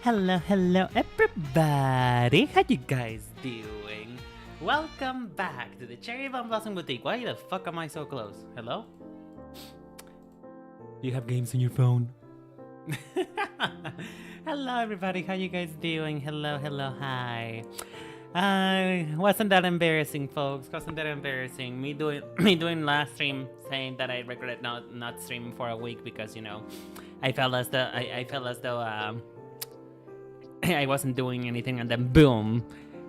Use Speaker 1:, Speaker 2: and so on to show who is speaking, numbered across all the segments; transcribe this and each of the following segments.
Speaker 1: Hello everybody! How you guys doing? Welcome back to the Cherry Bomb Blossom Boutique. Why the fuck am I so close? Hello? You have games on your phone? Hello everybody, how you guys doing? Hello, hi. Wasn't that embarrassing, folks? Wasn't that embarrassing? Me doing last stream saying that I regret not streaming for a week because, you know, I felt as though I wasn't doing anything, and then boom,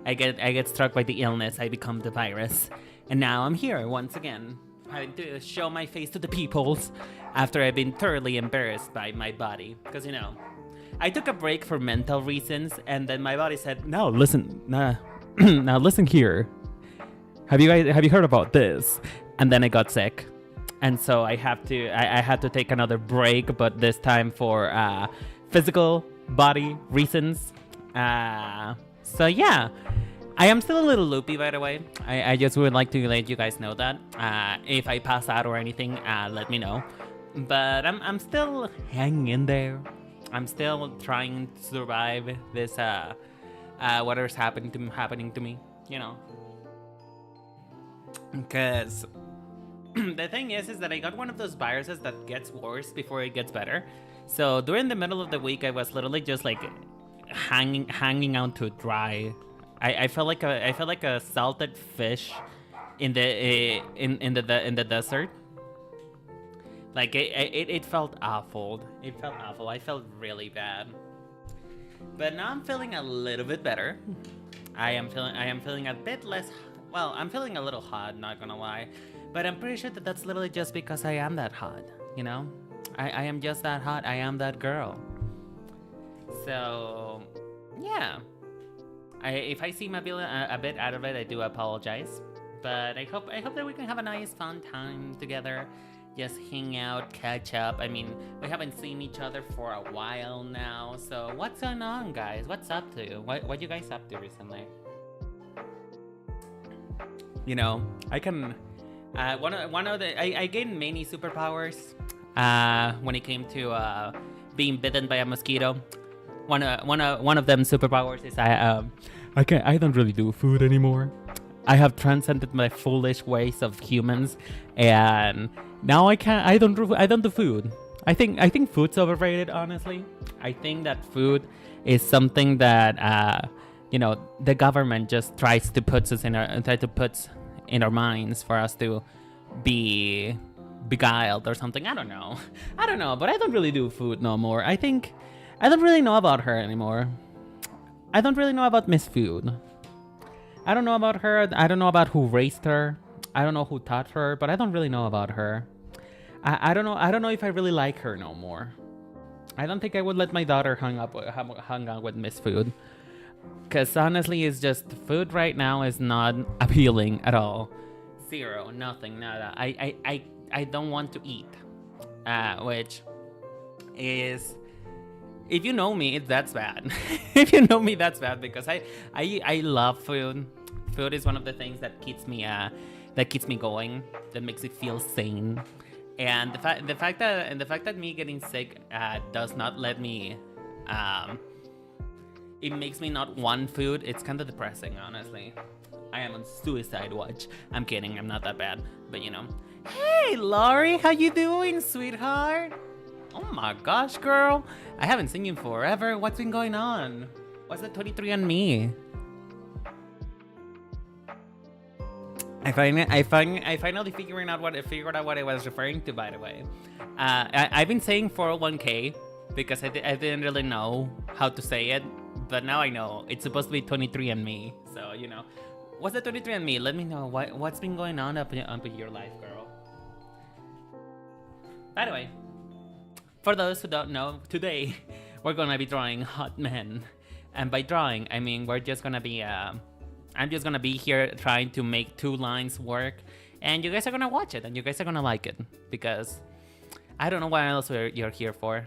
Speaker 1: I get struck by the illness. I become the virus, and now I'm here once again, having to show my face to the peoples after I've been thoroughly embarrassed by my body. Because, you know, I took a break for mental reasons, and then my body said, "No, listen, now listen here. Have you heard about this?" And then I got sick, and so I had to take another break, but this time for physical body reasons. So yeah, I am still a little loopy, by the way. I just would like to let you guys know that if I pass out or anything, let me know. But I'm still hanging in there. I'm still trying to survive this whatever's happening to me, you know. Because the thing is that I got one of those viruses that gets worse before it gets better. So during the middle of the week, I was literally just like hanging out to dry. I felt like a salted fish in the desert. Like it felt awful. It felt awful. I felt really bad. But now I'm feeling a little bit better. I am feeling a bit less. Well, I'm feeling a little hot, not gonna lie. But I'm pretty sure that that's literally just because I am that hot, you know? I am just that hot. I am that girl. So, yeah. If I seem a bit out of it, I do apologize. But I hope that we can have a nice, fun time together. Just hang out, catch up. I mean, we haven't seen each other for a while now. So, what's going on, guys? What's up to? What you guys up to recently? You know, I can. I gained many superpowers. When it came to being bitten by a mosquito, one of them superpowers is I don't really do food anymore. I have transcended my foolish ways of humans, and now I don't do food. I think food's overrated, honestly. I think that food is something that you know, the government just tries to put in our minds for us to be beguiled or something. I don't know, but I don't really do food no more. I think I don't really know about her anymore. I don't really know about Miss Food. I don't know about her. I don't know about who raised her. I don't know who taught her, but I don't really know about her. I don't know if I really like her no more. I don't think I would let my daughter hung out with Miss Food, because honestly, it's just food right now is not appealing at all. Zero, nothing, nada. I don't want to eat, which is, if you know me, that's bad. If you know me, that's bad, because I love food. Food is one of the things that keeps me going, that makes me feel sane. And the fact that me getting sick does not let me. It makes me not want food. It's kind of depressing, honestly. I am on suicide watch. I'm kidding. I'm not that bad, but you know. Hey, Laurie, how you doing, sweetheart? Oh my gosh, girl. I haven't seen you forever. What's been going on? What's the 23andMe? I finally figured out what I was referring to, by the way. I've been saying 401k because I didn't really know how to say it, but now I know. It's supposed to be 23andMe, so you know. What's the 23andMe? Let me know what's been going on up in your life, girl. By the way, for those who don't know, today we're gonna be drawing HAWTmen, and by drawing I mean we're just gonna be I'm just gonna be here trying to make 2 lines work, and you guys are gonna watch it, and you guys are gonna like it, because I don't know what else you're here for.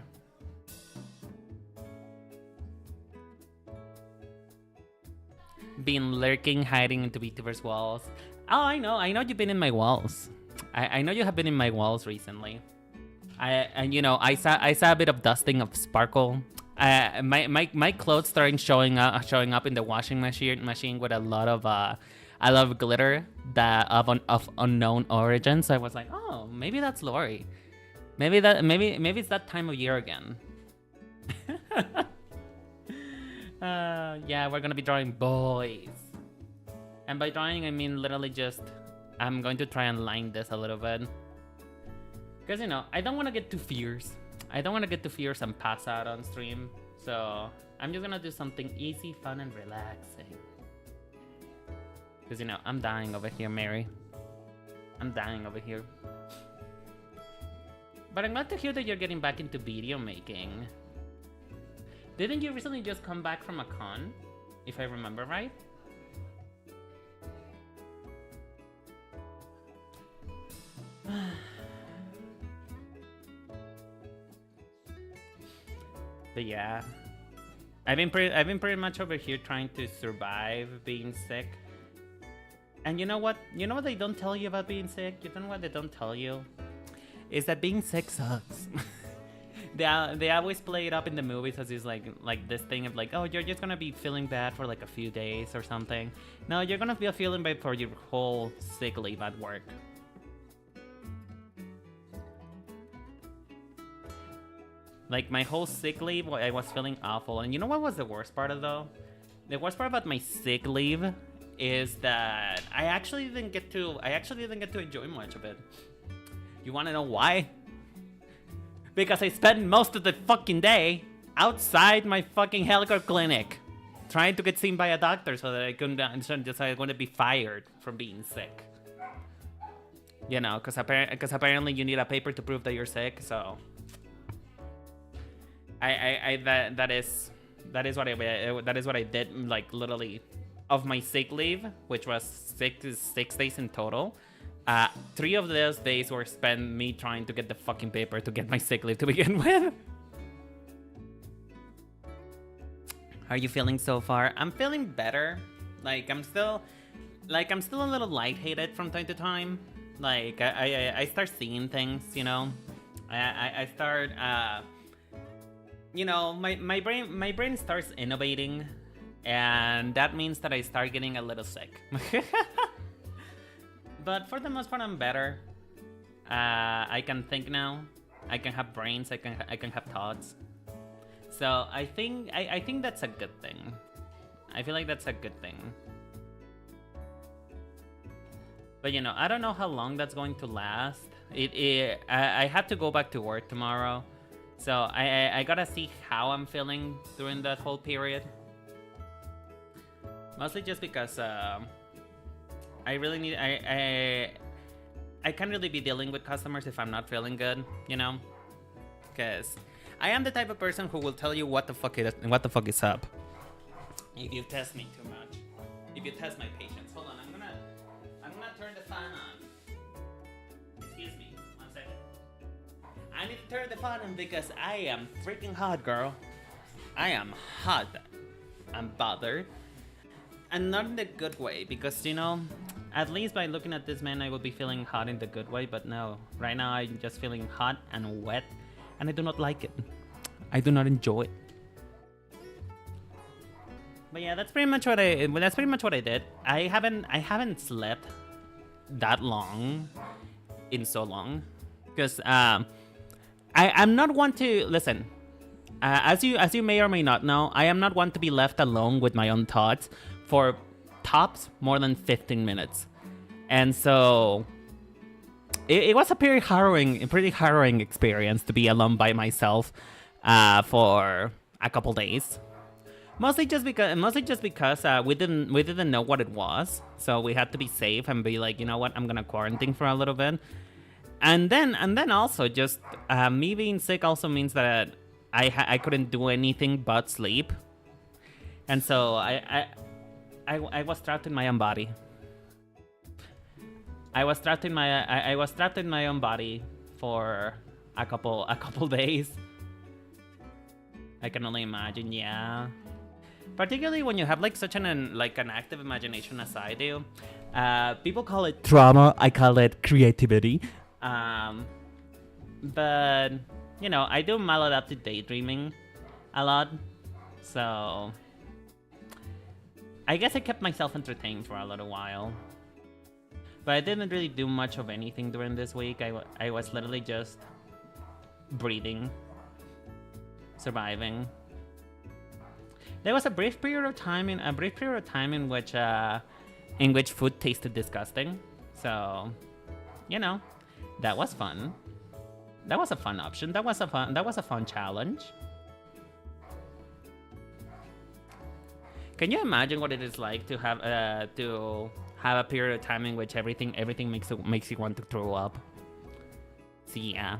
Speaker 1: Been lurking, hiding into Vtuber's walls. Oh, I know you've been in my walls. I know you have been in my walls recently. And you know, I saw a bit of dusting of Sparkle. my clothes starting showing up in the washing machine with a lot of glitter that of unknown origin. So I was like, oh, maybe that's Lori. Maybe it's that time of year again. Yeah, we're gonna be drawing boys. And by drawing, I mean literally just, I'm going to try and line this a little bit. Because, you know, I don't want to get too fierce. I don't want to get too fierce and pass out on stream. So I'm just gonna do something easy, fun, and relaxing. Because, you know, I'm dying over here, Mary. I'm dying over here. But I'm glad to hear that you're getting back into video making. Didn't you recently just come back from a con? If I remember right? But yeah, I've been pretty much over here trying to survive being sick. And you know what? You know what they don't tell you about being sick? You know what they don't tell you? Is that being sick sucks. They always play it up in the movies as is like this thing of like, oh, you're just gonna be feeling bad for like a few days or something. No, you're gonna be feeling bad for your whole sick leave at work. Like my whole sick leave, I was feeling awful. And you know what was the worst part of though? The worst part about my sick leave is that I actually didn't get to enjoy much of it. You wanna know why? Because I spent most of the fucking day outside my fucking healthcare clinic trying to get seen by a doctor so that I wouldn't be fired from being sick. You know, because apparently you need a paper to prove that you're sick, so that is what I did, like literally of my sick leave, which was six days in total. 3 of those days were spent me trying to get the fucking paper to get my sick leave to begin with. How are you feeling so far? I'm feeling better. Like I'm still a little lightheaded from time to time. Like I start seeing things, you know. I start you know, my brain starts innovating, and that means that I start getting a little sick. But for the most part, I'm better. I can think now. I can have brains. I can have thoughts. So I think that's a good thing. I feel like that's a good thing. But you know, I don't know how long that's going to last. I have to go back to work tomorrow, so I gotta see how I'm feeling during that whole period. Mostly just because I really need I can't really be dealing with customers if I'm not feeling good, you know, because I am the type of person who will tell you what the fuck is up if you test me too much, if you test my patience. Hold on, I'm gonna turn the fan on. Excuse me, 1 second. I need to turn the fan on because I am freaking hot, girl. I am hot. I'm bothered. And not in the good way, because, you know, at least by looking at this man, I would be feeling hot in the good way, but no. Right now, I'm just feeling hot and wet, and I do not like it. I do not enjoy it. But yeah, that's pretty much what I did. I haven't slept that long in so long, because I'm not one to listen. As you may or may not know, I am not one to be left alone with my own thoughts for tops more than 15 minutes. And so it was a pretty harrowing experience to be alone by myself for a couple days. Mostly just because we didn't know what it was, so we had to be safe and be like, you know what, I'm gonna quarantine for a little bit. And then also just me being sick also means that I couldn't do anything but sleep, and so I was trapped in my own body. I was trapped in my own body for a couple days. I can only imagine, yeah. Particularly when you have like such an active imagination as I do. People call it trauma. I call it creativity. But you know, I do maladaptive daydreaming. a lot. So I guess I kept myself entertained for a little while. But I didn't really do much of anything during this week. I was literally just breathing, surviving. There was a brief period of time in which food tasted disgusting. So, you know, that was fun. That was a fun option. That was a fun challenge. Can you imagine what it is like to have a period of time in which everything makes you want to throw up? So yeah.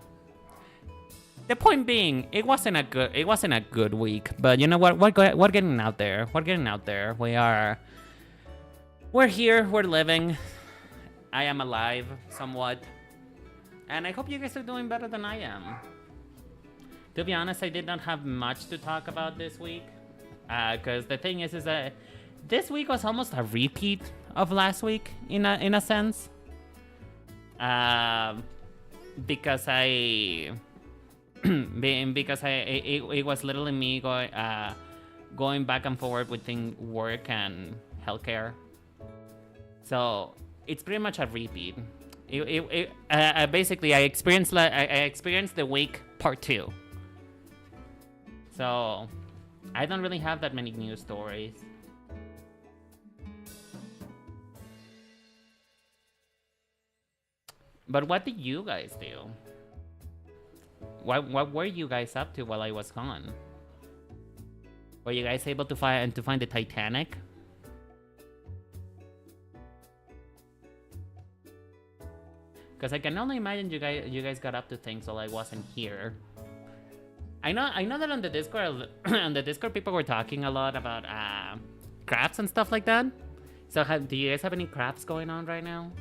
Speaker 1: The point being, it wasn't a good week, but you know what? We're getting out there. We're getting out there. We're here. We're living. I am alive, somewhat, and I hope you guys are doing better than I am. To be honest, I did not have much to talk about this week, because the thing is that this week was almost a repeat of last week in a sense, because it was literally me going back and forward between work and healthcare. So it's pretty much a repeat. Basically, I experienced the week part 2. So I don't really have that many news stories. But what did you guys do? What were you guys up to while I was gone? Were you guys able to find the Titanic? Because I can only imagine you guys got up to things while I wasn't here. I know that on the Discord people were talking a lot about crafts and stuff like that. So do you guys have any crafts going on right now?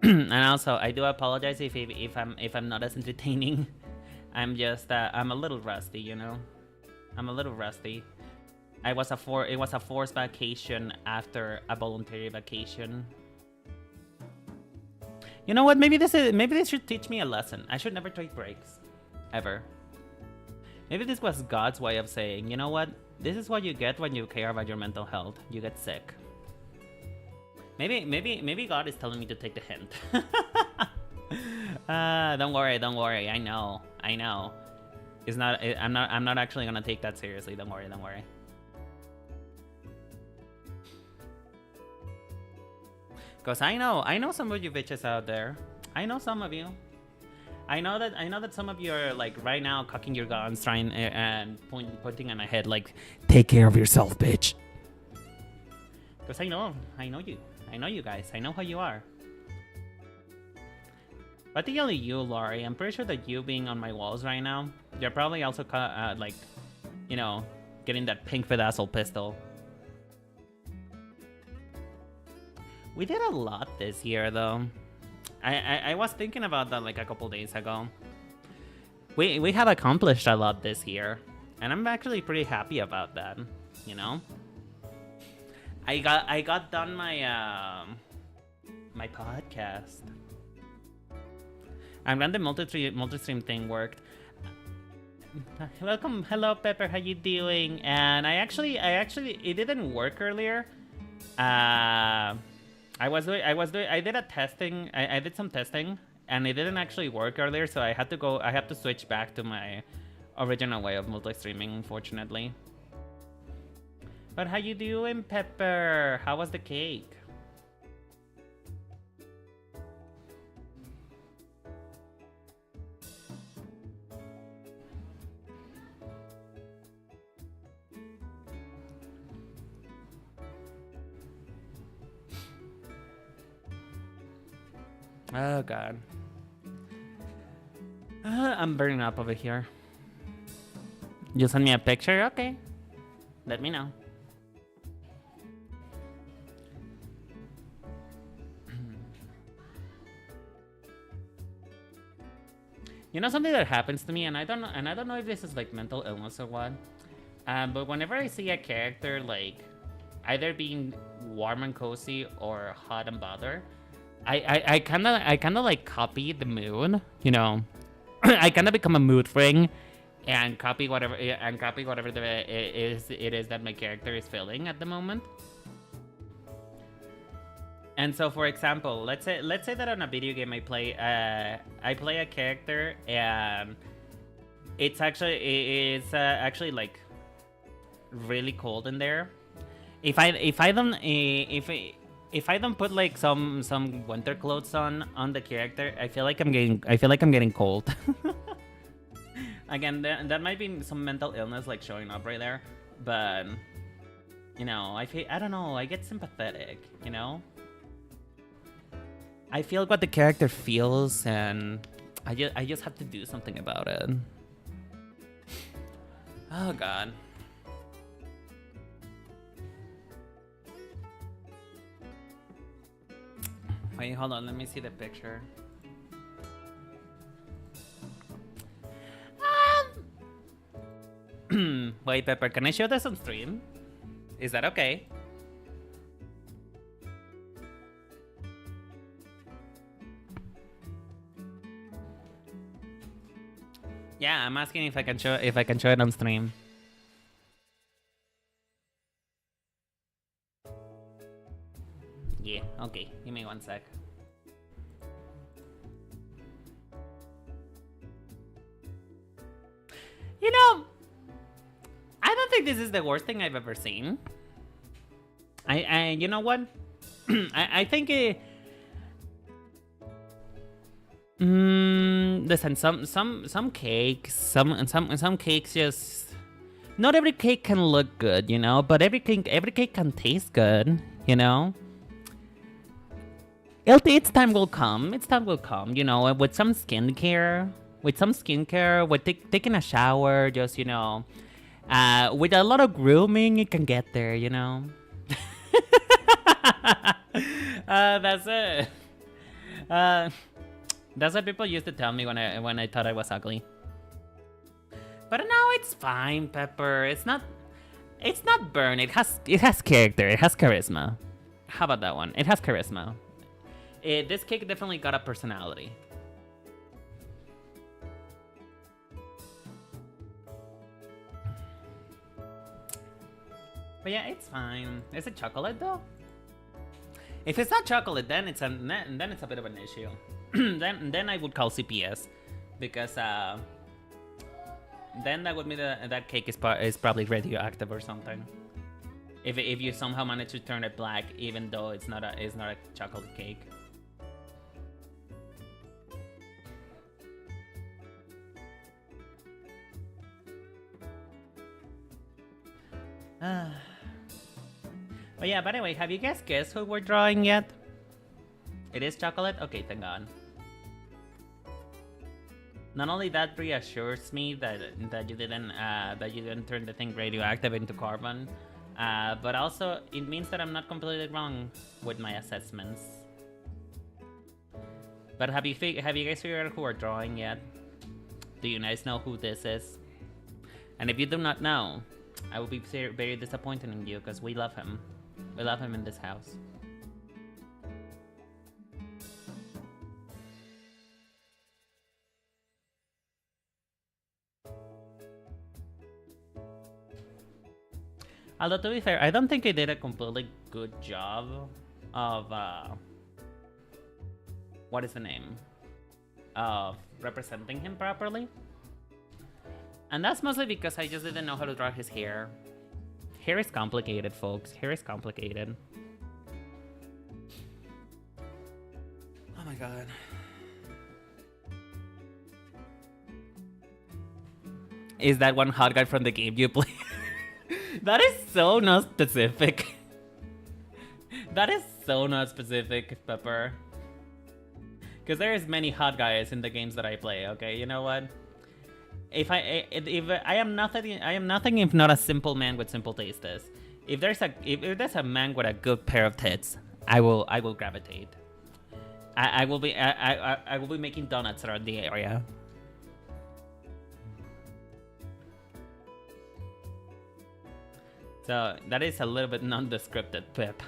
Speaker 1: And also, I do apologize if I'm not as entertaining. I'm just I'm a little rusty, you know. I'm a little rusty. It was a forced vacation after a voluntary vacation. You know what? Maybe this should teach me a lesson. I should never take breaks, ever. Maybe this was God's way of saying, you know what? This is what you get when you care about your mental health. You get sick. Maybe God is telling me to take the hint. Don't worry. I know. I'm not actually gonna take that seriously. Don't worry. Cause I know some of you bitches out there. I know some of you. I know that some of you are like right now cocking your guns, trying and pointing at my head like, take care of yourself, bitch. Cause I know you. I know you guys. I know how you are. Particularly you, Laurie. I'm pretty sure that you being on my walls right now, you're probably also like, you know, getting that pink pedazzle pistol. We did a lot this year, though. I was thinking about that like a couple days ago. We have accomplished a lot this year, and I'm actually pretty happy about that. You know. I got done my my podcast. I'm glad the multi-stream thing worked. Welcome, hello Pepper, how you doing? And I actually it didn't work earlier. I did some testing and it didn't actually work earlier, so I had to switch back to my original way of multi-streaming, unfortunately. But how you doing, Pepper? How was the cake? Oh god. I'm burning up over here. You send me a picture? Okay. Let me know. You know something that happens to me, and I don't know if this is like mental illness or what. But whenever I see a character like either being warm and cozy or hot and bother. I kind of like copy the mood, you know. I kind of become a mood ring and copy whatever it is that my character is feeling at the moment. And so, for example, let's say that on a video game I play a character and it's actually like really cold in there. If I don't put like some winter clothes on the character, I feel like I'm getting cold. Again, that might be some mental illness like showing up right there, but you know, I don't know, I get sympathetic, you know. I feel what the character feels, and I just have to do something about it. Oh god. Wait, hold on, let me see the picture. Wait, Pepper, can I show this on stream? Is that okay? Yeah, I'm asking if I can show it on stream. Yeah, okay. Give me one sec. You know, I don't think this is the worst thing I've ever seen. You know what? I think it. Listen, some cakes, some cakes just. Not every cake can look good, you know, but every cake can taste good, you know. Its time will come. Its time will come, you know, with some skincare, with taking a shower, just, you know, with a lot of grooming, you can get there, you know. That's it. That's what people used to tell me when I thought I was ugly. But now it's fine, Pepper. It's not burn. It has character. It has charisma. How about that one? It has charisma. This cake definitely got a personality. But yeah, it's fine. Is it chocolate though? If it's not chocolate, then it's a bit of an issue. then I would call CPS, because then that would mean that cake is probably radioactive or something. If you somehow manage to turn it black, even though it's not a chocolate cake. But yeah, by the way, have you guys guessed who we're drawing yet? It is chocolate? Okay, thank god. Not only that reassures me that you didn't turn the thing radioactive into carbon, but also it means that I'm not completely wrong with my assessments. But have you guys figured out who we're drawing yet? Do you guys know who this is? And if you do not know, I will be very disappointed in you, because we love him. We love him in this house. Although, to be fair, I don't think I did a completely good job of, what is the name? Of representing him properly. And that's mostly because I just didn't know how to draw his hair. Hair is complicated, folks. Hair is complicated. Oh my god. Is that one hot guy from the game you play? That is so not specific. That is so not specific, Pepper. Because there is many hot guys in the games that I play. Okay, you know what? If I am nothing if not a simple man with simple tastes. If there's a man with a good pair of tits, I will gravitate. I will be making donuts around the area. So that is a little bit nondescripted, Pip.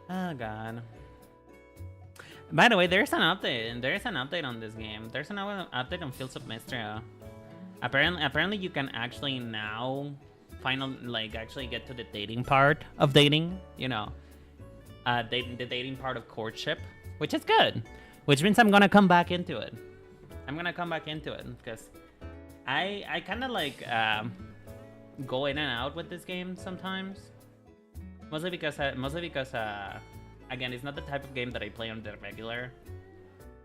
Speaker 1: Oh god. By the way, there's an update. There is an update on this game. There's an update on Fields of Mystria. Apparently, you can actually now actually get to the dating part of dating. You know, the dating part of courtship, which is good. Which means I'm gonna come back into it. I'm gonna come back into it because I kind of like go in and out with this game sometimes. Mostly because again, it's not the type of game that I play on the regular.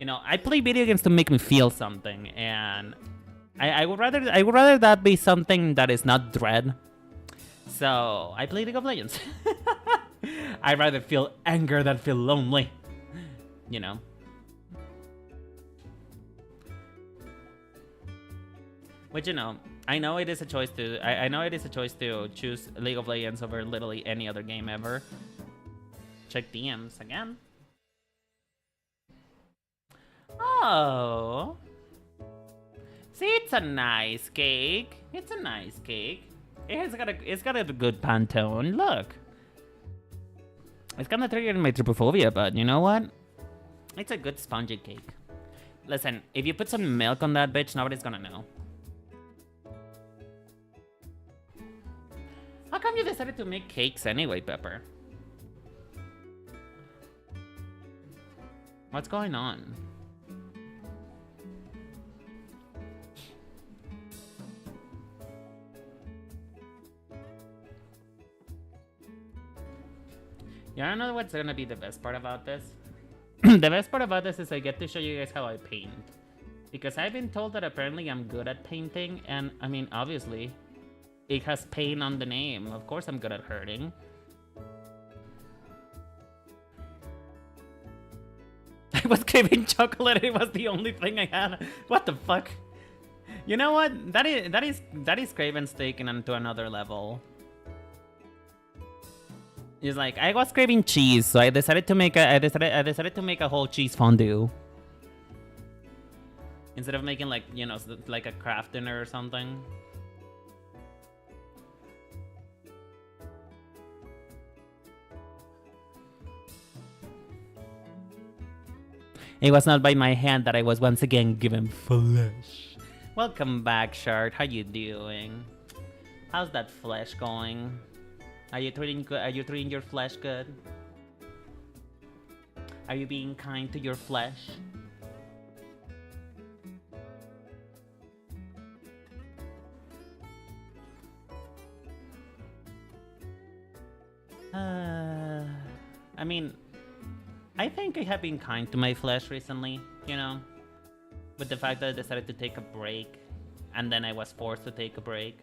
Speaker 1: You know, I play video games to make me feel something, and I would rather that be something that is not dread. So I play League of Legends. I'd rather feel anger than feel lonely. You know. Which, you know, I know it is a choice to I know it is a choice to choose League of Legends over literally any other game ever. Check DMs again. Oh. See, it's a nice cake. It's a nice cake. It's got a good Pantone. Look. It's kind of triggering my trypophobia, but you know what? It's a good spongy cake. Listen, if you put some milk on that bitch, nobody's gonna know. How come you decided to make cakes anyway, Pepper? What's going on? You wanna know what's gonna be the best part about this? The best part about this is I get to show you guys how I paint. Because I've been told that apparently I'm good at painting, and I mean, obviously, it has pain on the name. Of course I'm good at hurting. I was craving chocolate. It was the only thing I had. What the fuck? You know what? That is Craven's taken onto another level. He's like, I was craving cheese, so I decided to make a whole cheese fondue. Instead of making like, you know, like a craft dinner or something. It was not by my hand that I was once again given flesh. Welcome back, Shard. How you doing? How's that flesh going? Are you treating good? Are you treating your flesh good? Are you being kind to your flesh? I mean, I think I have been kind to my flesh recently, you know? With the fact that I decided to take a break, and then I was forced to take a break.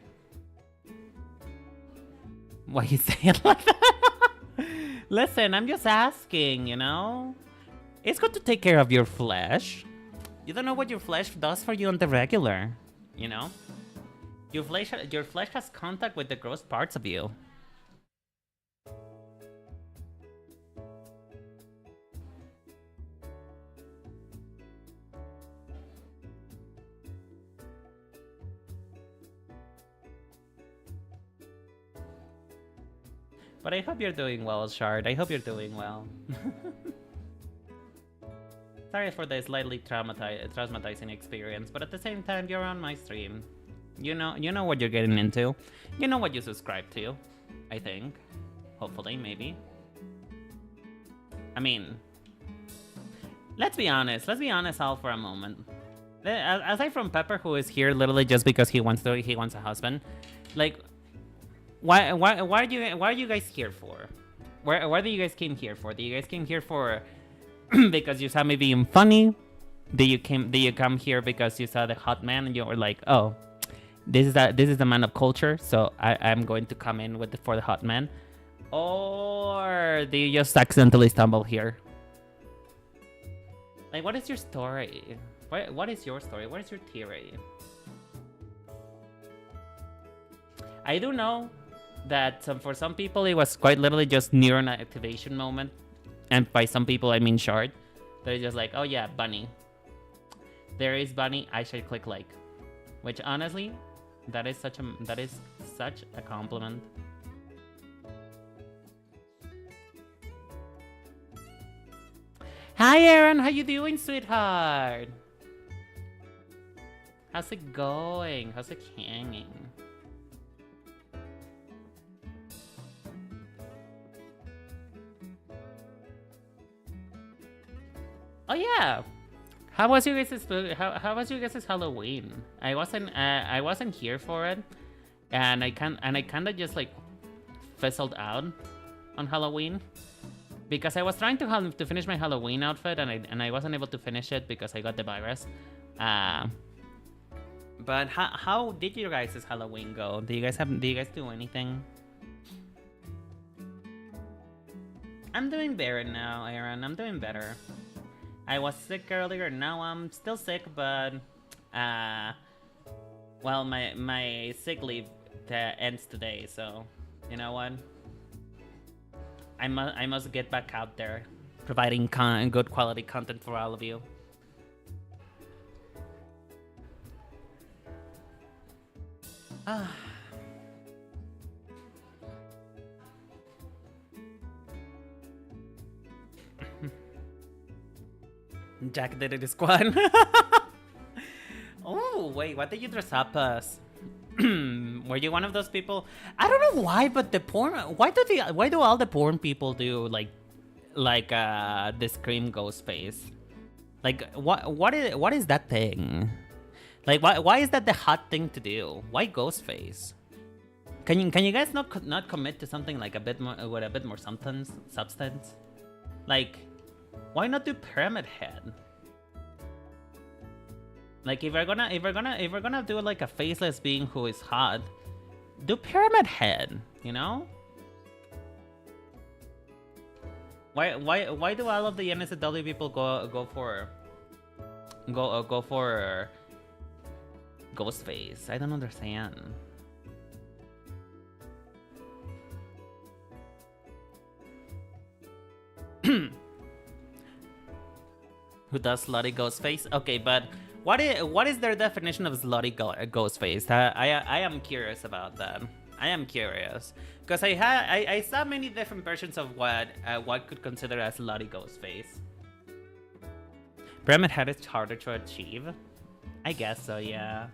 Speaker 1: Why you say it like that? Listen, I'm just asking, you know? It's good to take care of your flesh. You don't know what your flesh does for you on the regular, you know? Your flesh has contact with the gross parts of you. But I hope you're doing well, Shard. I hope you're doing well. Sorry for the slightly traumatizing experience, but at the same time, you're on my stream. You know what you're getting into. You know what you subscribe to, I think. Hopefully, maybe. I mean, let's be honest. Let's be honest all for a moment. Aside from Pepper, who is here literally just because he wants a husband, like. Why are you guys here for? What do you guys came here for? Do you guys came here for because you saw me being funny? Did you come here because you saw the HAWTmen and you were like, oh, this is the man of culture, so I'm going to come in for the HAWTmen? Or do you just accidentally stumble here? Like, what is your story? What is your story? What is your theory? I do know that for some people it was quite literally just neuron activation moment, and by some people I mean short. They're just like, oh yeah, bunny. There is bunny. I should click like, which honestly, that is such a compliment. Hi Aaron, how you doing, sweetheart? How's it going? How's it hanging? Oh yeah. How was your guys' Halloween? I wasn't here for it, and I kind of just like fizzled out on Halloween because I was trying to finish my Halloween outfit, and I wasn't able to finish it because I got the virus. But how did your guys' Halloween go? Do you guys do anything? I'm doing better now, Aaron. I'm doing better. I was sick earlier. Now I'm still sick, but well, my sick leave ends today, so you know what? I must get back out there, providing good quality content for all of you. Jack did it squad. Oh wait, what did you dress up as? Were you one of those people? I don't know why, but the porn. Why do all the porn people do like the Scream ghost face? Like what is that thing? Like why is that the hot thing to do? Why ghost face? Can you guys not commit to something like a bit more with a bit more substance? Like, why not do pyramid head? Like if we're gonna do like a faceless being who is hot, do pyramid head, you know? Why do all of the NSFW people go for ghost face? I don't understand. Who does slutty ghost face? Okay, but what is their definition of slutty ghost face? I am curious about that. I am curious because I saw many different versions of what could consider as slutty ghost face. Pyramid head is harder to achieve. I guess so, yeah.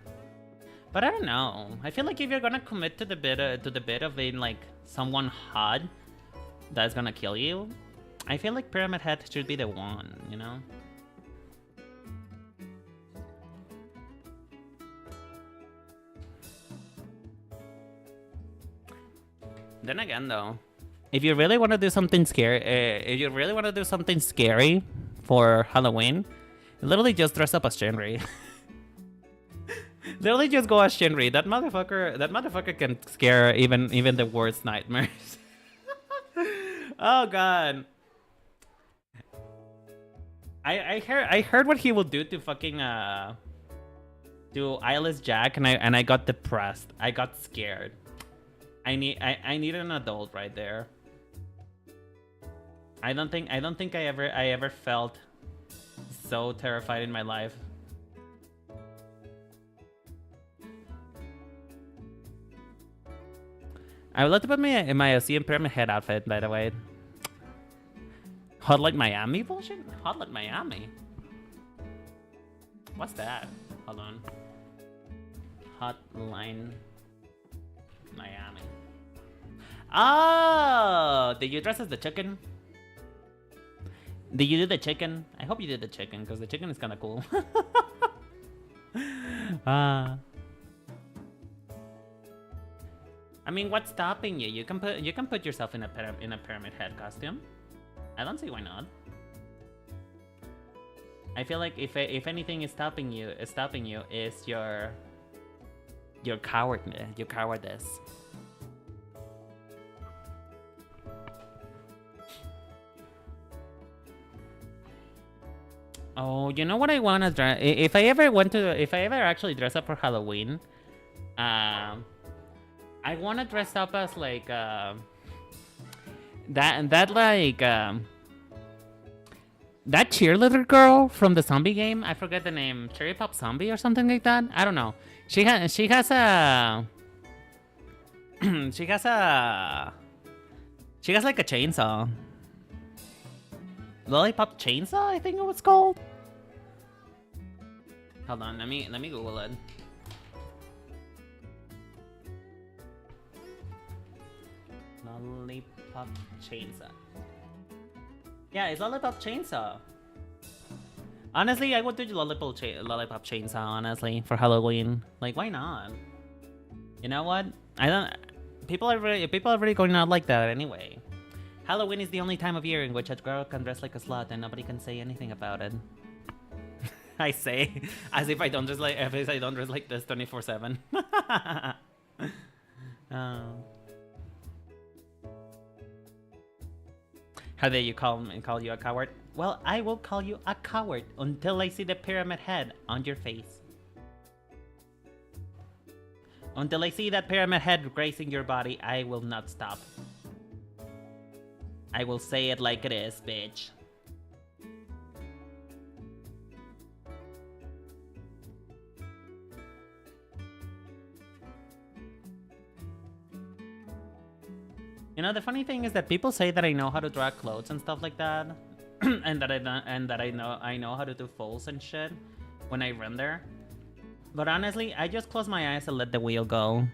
Speaker 1: But I don't know. I feel like if you're gonna commit to the bit of being like someone hot that's gonna kill you, I feel like pyramid head should be the one, you know? Then again, though, if you really want to do something scary, for Halloween, literally just dress up as Shinri. Literally just go as Shinri. That motherfucker can scare even the worst nightmares. Oh god. I heard what he will do to fucking to Eyeless Jack, and I got depressed. I got scared. I need an adult right there. I don't think I ever felt so terrified in my life. I would love to put my Ocean Pyramid Head outfit, by the way. Hotline Miami bullshit? Hotline Miami? What's that? Hold on. Hotline Miami. Oh! Did you dress as the chicken? Did you do the chicken? I hope you did the chicken, because the chicken is kind of cool. I mean, what's stopping you? You can put yourself in a pyramid head costume. I don't see why not. I feel like if anything is stopping you is your cowardice. Oh, you know what I wanna dress? If I ever actually dress up for Halloween, I want to dress up as like that like that cheerleader girl from the zombie game. I forget the name. Cherry Pop Zombie or something like that. I don't know. She has a she has like a chainsaw. Lollipop chainsaw, I think it was called. Hold on, let me Google it. Lollipop chainsaw. Yeah, it's Lollipop chainsaw. Honestly, I would do Lollipop chainsaw. Honestly, for Halloween, like, why not? You know what? I don't. People are really going out like that anyway. Halloween is the only time of year in which a girl can dress like a slut and nobody can say anything about it. I say, as if I don't dress like this 24/7. How dare you call you a coward? Well, I will call you a coward until I see the pyramid head on your face. Until I see that pyramid head gracing your body, I will not stop. I will say it like it is, bitch. You know, the funny thing is that people say that I know how to draw clothes and stuff like that, and that I know how to do folds and shit when I render. But honestly, I just close my eyes and let the wheel go.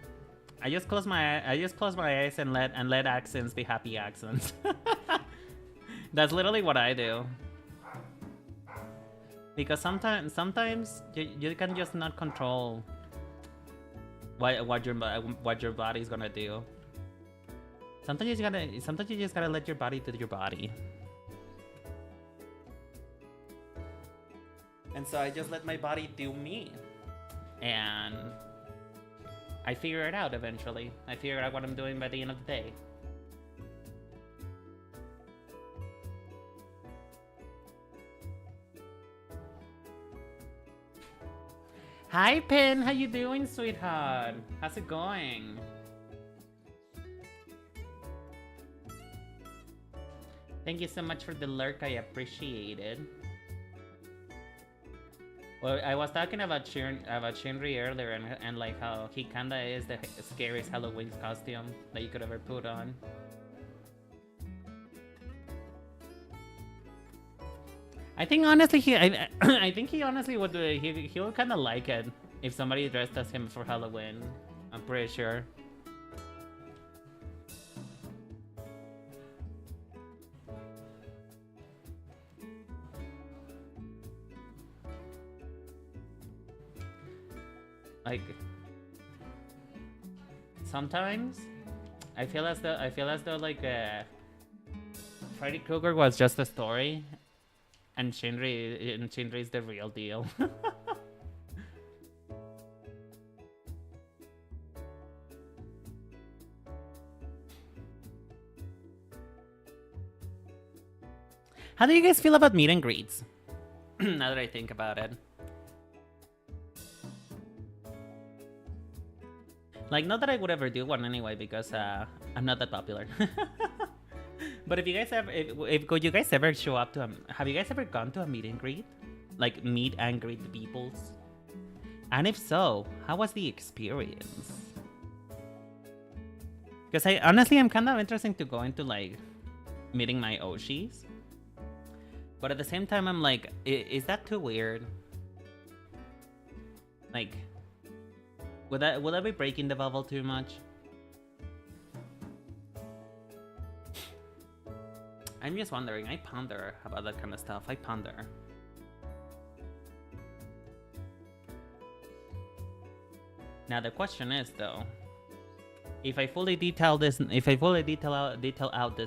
Speaker 1: I just close my eyes and let accents be happy accents. That's literally what I do. Because sometimes you can just not control what your body's gonna do. Sometimes you just gotta let your body do your body. And so I just let my body do me. And I figure it out eventually. I figure out what I'm doing by the end of the day. Hi, Pin. How you doing, sweetheart? How's it going? Thank you so much for the lurk. I appreciate it. Well, I was talking about Shinri earlier and like how he kinda is the scariest Halloween costume that you could ever put on. I think honestly I think he honestly would he would kinda like it if somebody dressed as him for Halloween. I'm pretty sure. Like, sometimes I feel as though like Freddy Krueger was just a story, and Shinri is the real deal. How do you guys feel about meet and greets? Now that I think about it. Like, not that I would ever do one anyway, because I'm not that popular. But if you guys ever, could you guys ever show up to have you guys ever gone to a meet and greet? Like, meet and greet the peoples? And if so, how was the experience? Because I'm kind of interested to go into, like, meeting my Oshis. But at the same time, I'm like, is that too weird? Like, would that be breaking the bubble too much? I'm just wondering. I ponder about that kind of stuff. I ponder. Now the question is, though, if I fully detail out this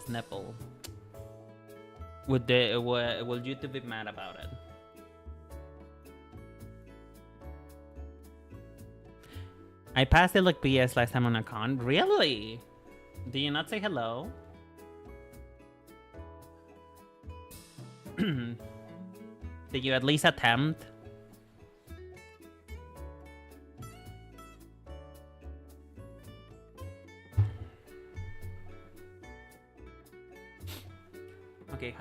Speaker 1: nipple, will YouTube be mad about it? I passed the look BS last time on a con. Really? Do you not say hello? Did you at least attempt?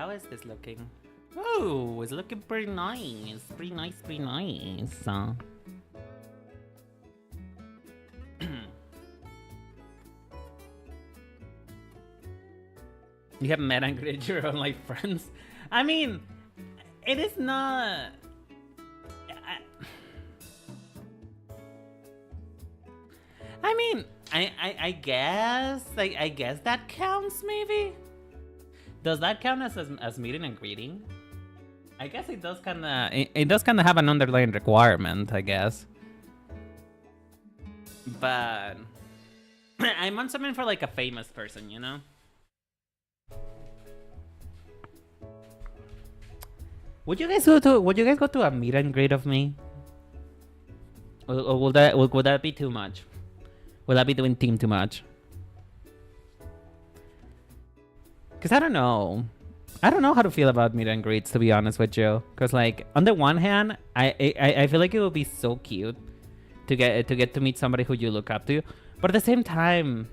Speaker 1: how is this looking? Oh, it's looking pretty nice. Pretty nice, pretty nice. You have met and greeted your online friends. I mean, it is not. I mean, I guess I guess that counts maybe. Does that count as meeting and greeting? I guess it does kind of it does kind of have an underlying requirement, I guess. But I'm on something for like a famous person, you know. Would you guys go to a meet and greet of me? Or would that be too much? Would that be doing team too much? Cause I don't know how to feel about meet and greets, to be honest with you. Cause like on the one hand, I feel like it would be so cute to get to meet somebody who you look up to, but at the same time,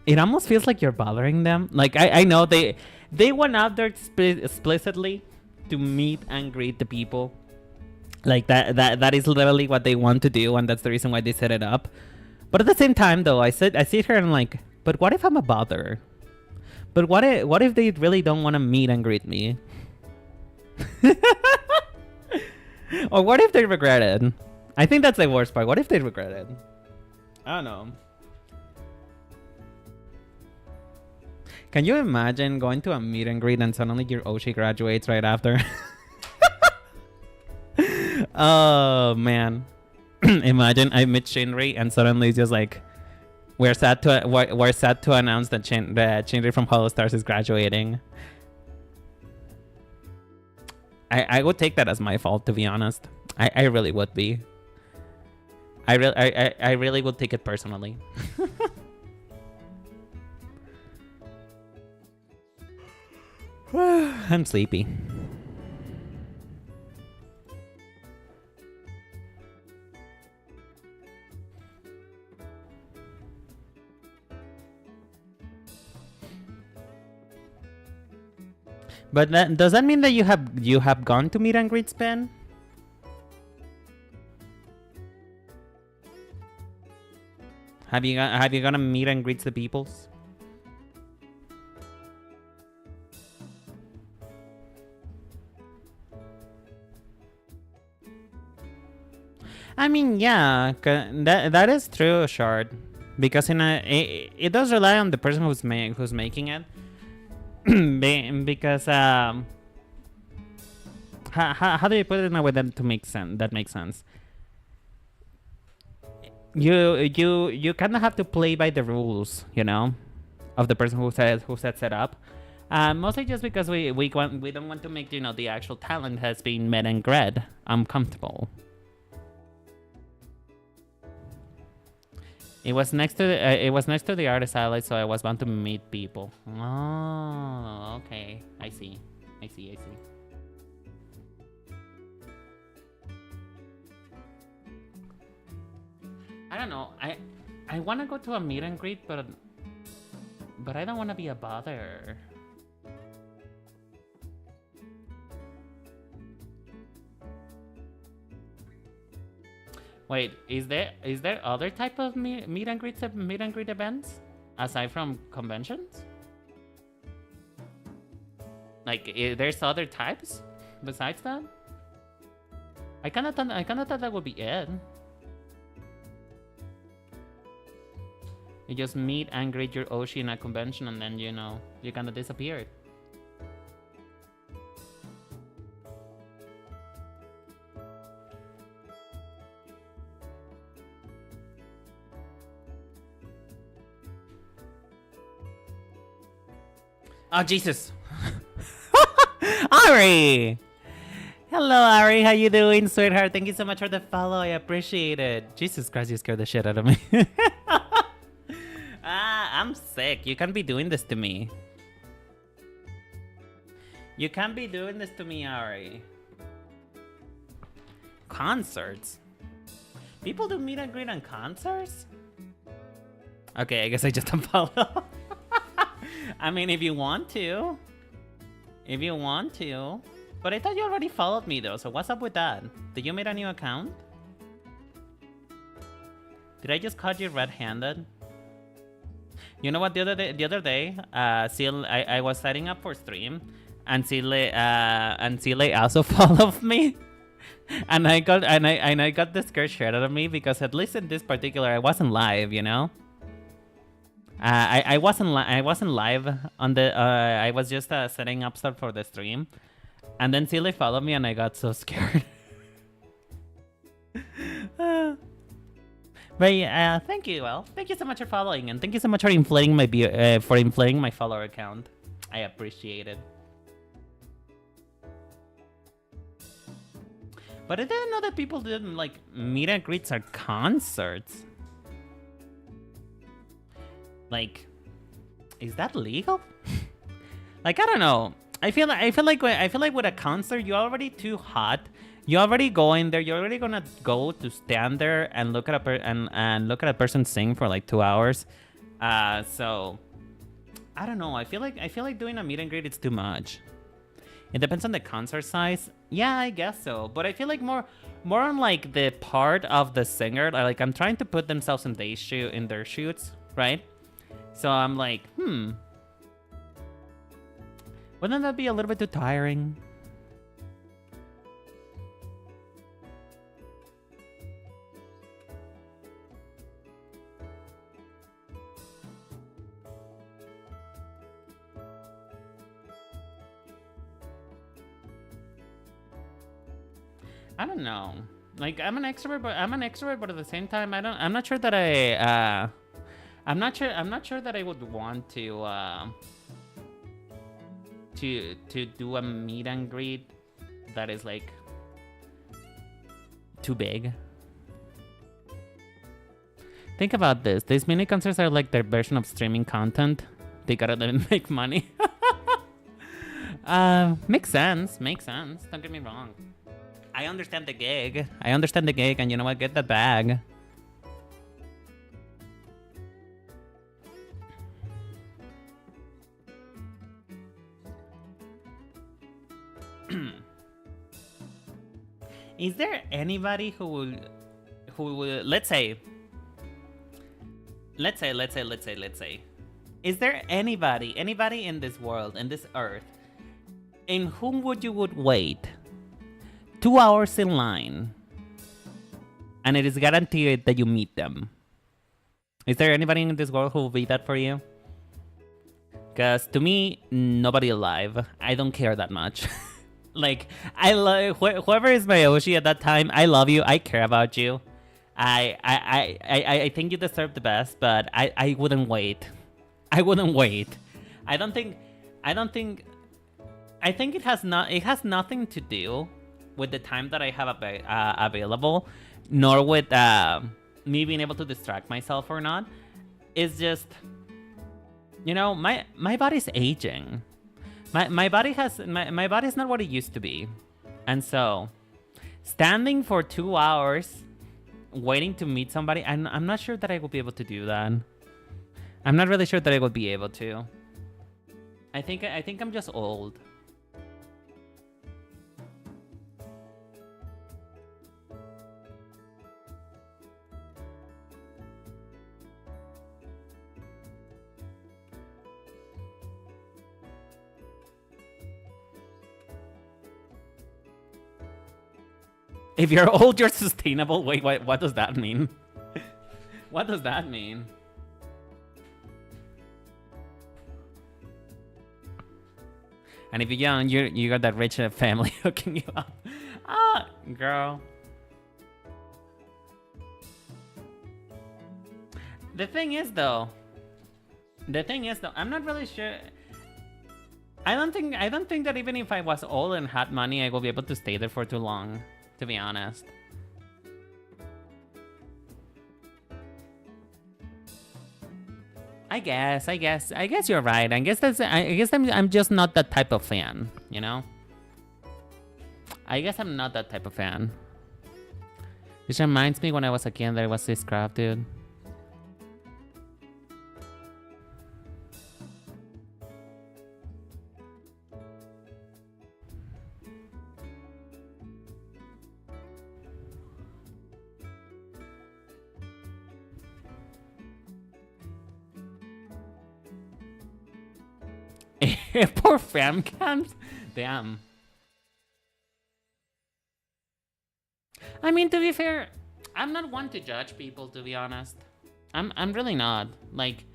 Speaker 1: it almost feels like you're bothering them. Like I know they went out there explicitly to meet and greet the people. Like that is literally what they want to do, and that's the reason why they set it up. But at the same time, though, I sit here and I'm like, but what if I'm a bother? But what if they really don't want to meet and greet me? Or what if they regret it? I think that's the worst part. What if they regret it? I don't know. Can you imagine going to a meet and greet and suddenly your Oshi graduates right after? Oh man. Imagine I meet Shinri and suddenly it's just like we're sad to announce that Shinri from Hollow Stars is graduating. I would take that as my fault, to be honest. I really would be. I really would take it personally. I'm sleepy. But does that mean that you have gone to meet and greets, Ben? Have you gone to meet and greets the peoples? I mean, yeah, that is true, Shard. Because it does rely on the person who's making it. Because how do you put it in a way that makes sense? You kind of have to play by the rules, you know, of the person who sets it up. Mostly just because we don't want to make, you know, the actual talent has been met and greet uncomfortable. It was next to the artist ally, so I was bound to meet people. Oh, okay. I see. I don't know. I want to go to a meet and greet, but I don't want to be a bother. Wait, is there other type of meet and greet events aside from conventions? Like, there's other types besides that? I kind of thought that would be it. You just meet and greet your Oshi in a convention, and then, you know, you kind of disappeared. Oh, Jesus. Ari! Hello, Ari. How you doing, sweetheart? Thank you so much for the follow. I appreciate it. Jesus Christ, you scared the shit out of me. I'm sick. You can't be doing this to me. You can't be doing this to me, Ari. Concerts? People do meet and greet on concerts? Okay, I guess I just unfollow. I mean, if you want to. If you want to. But I thought you already followed me though, so what's up with that? Did you make a new account? Did I just caught you red-handed? You know what? The other day, I was setting up for stream, and Sile also followed me, and I got the skirt shared out of me because at least in this particular, I wasn't live, you know. I wasn't live on the. I was just setting up stuff for the stream, and then Sile followed me, and I got so scared. But yeah, thank you. Well, thank you so much for following, and thank you so much for inflating my follower account. I appreciate it. But I didn't know that people didn't like meet and greets at concerts. Like, is that legal? Like, I don't know. I feel like with a concert, you're already too hot. You're already going there. You're already gonna go to stand there and look at a person sing for like 2 hours. So I don't know. I feel like doing a meet and greet is too much. It depends on the concert size. Yeah, I guess so. But I feel like more on like the part of the singer. Like I'm trying to put themselves in their shoes, right? So I'm like, wouldn't that be a little bit too tiring? I don't know. Like I'm an extrovert, but at the same time, I'm not sure that I'm not sure that I would want to do a meet and greet that is like too big. Think about this. These mini concerts are like their version of streaming content. They gotta let them make money. Makes sense. Don't get me wrong. I understand the gig. And you know what? Get the bag. Is there anybody who will let's say is there anybody in this world, in this earth, in whom would you wait 2 hours in line and it is guaranteed that you meet them? Is there anybody in this world who will be that for you? Because to me, nobody alive. I don't care that much. Like, I love whoever is my Oshi at that time. I love you. I care about you. I think you deserve the best, but I wouldn't wait. I think it has nothing to do with the time that I have available, nor with me being able to distract myself or not. It's just, you know, my body's aging. My body's not what it used to be. And so standing for 2 hours waiting to meet somebody, I'm not sure that I will be able to do that. I'm not really sure that I will be able to. I think I'm just old. If you're old, you're sustainable. Wait, what does that mean? What does that mean? And if you're young, you got that rich family hooking you up. Ah, girl. The thing is though, I'm not really sure. I don't think that even if I was old and had money, I will be able to stay there for too long. To be honest. I guess you're right. I guess I'm just not that type of fan, you know? I guess I'm not that type of fan. This reminds me when I was a kid that I was this crap, dude. Poor fam camps. Damn. I mean, to be fair, I'm not one to judge people, to be honest. I'm really not. Like,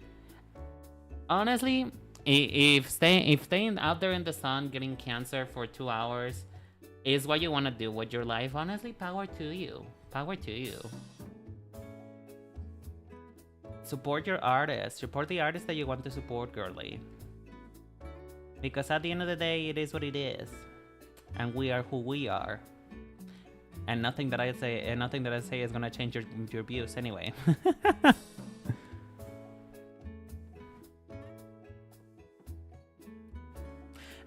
Speaker 1: honestly, if staying out there in the sun getting cancer for 2 hours is what you want to do with your life, honestly, power to you. Power to you. Support your artists. Support the artists that you want to support, girly. Because at the end of the day, it is what it is. And we are who we are. And nothing that I say is gonna change your views anyway.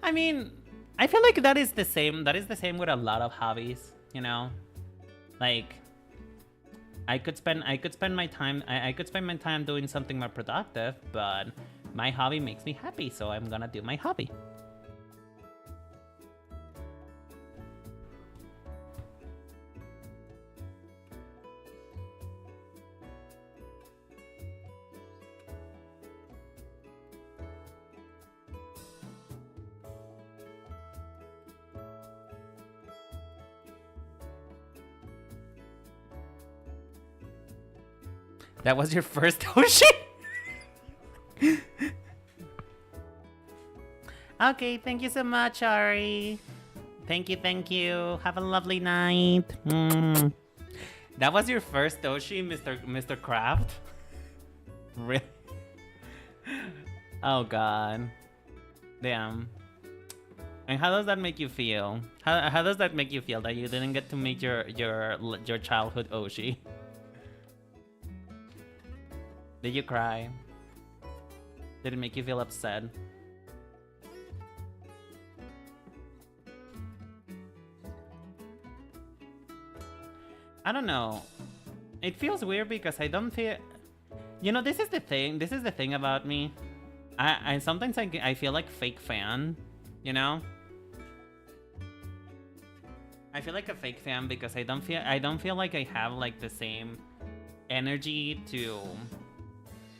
Speaker 1: I mean, I feel like that is the same with a lot of hobbies, you know? Like, I could spend my time doing something more productive, but my hobby makes me happy, so I'm gonna do my hobby. That was your first Hoshi? Okay, thank you so much, Ari. Thank you. Have a lovely night. That was your first Doshi, Mr. Kraft? Really? Oh god. Damn. And how does that make you feel? How does that make you feel that you didn't get to meet your childhood Oshi? Did you cry? Did it make you feel upset? I don't know. It feels weird because I don't feel... You know, this is the thing about me. I sometimes I feel like fake fan, you know? I feel like a fake fan because I don't feel like I have like the same energy to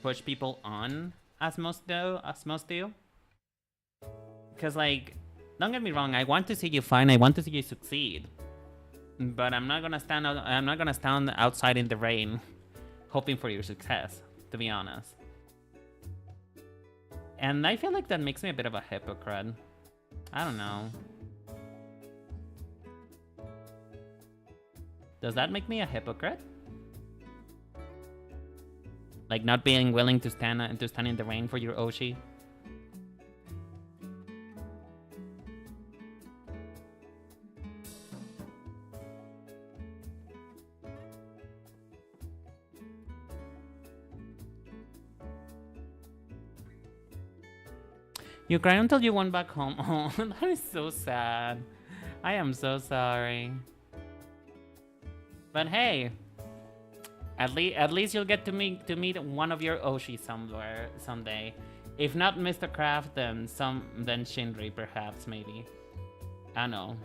Speaker 1: push people on as most do. Because, like, don't get me wrong, I want to see you fine, I want to see you succeed. But I'm not gonna stand outside in the rain hoping for your success, to be honest. And I feel like that makes me a bit of a hypocrite. I don't know. Does that make me a hypocrite? Like not being willing to stand in the rain for your Oshi? You cry until you went back home. Oh, that is so sad. I am so sorry. But hey, at least you'll get to meet one of your Oshi somewhere someday. If not Mr. Kraft, then Shinri perhaps, maybe. I don't know.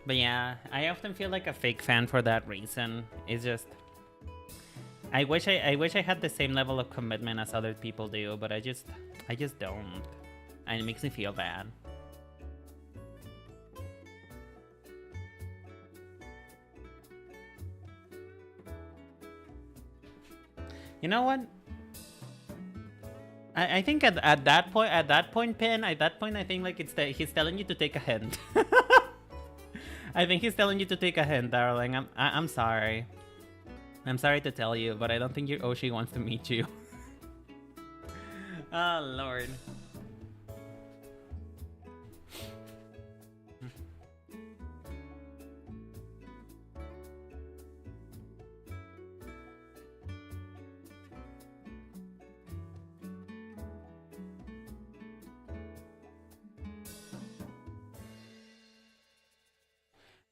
Speaker 1: But yeah, I often feel like a fake fan for that reason. It's just I wish I had the same level of commitment as other people do, but I just don't. And it makes me feel bad. You know what? I think at that point, Pin, I think like he's telling you to take a hint. I think he's telling you to take a hint, darling. I'm sorry. I'm sorry to tell you, but I don't think your Oshi wants to meet you. Oh, Lord.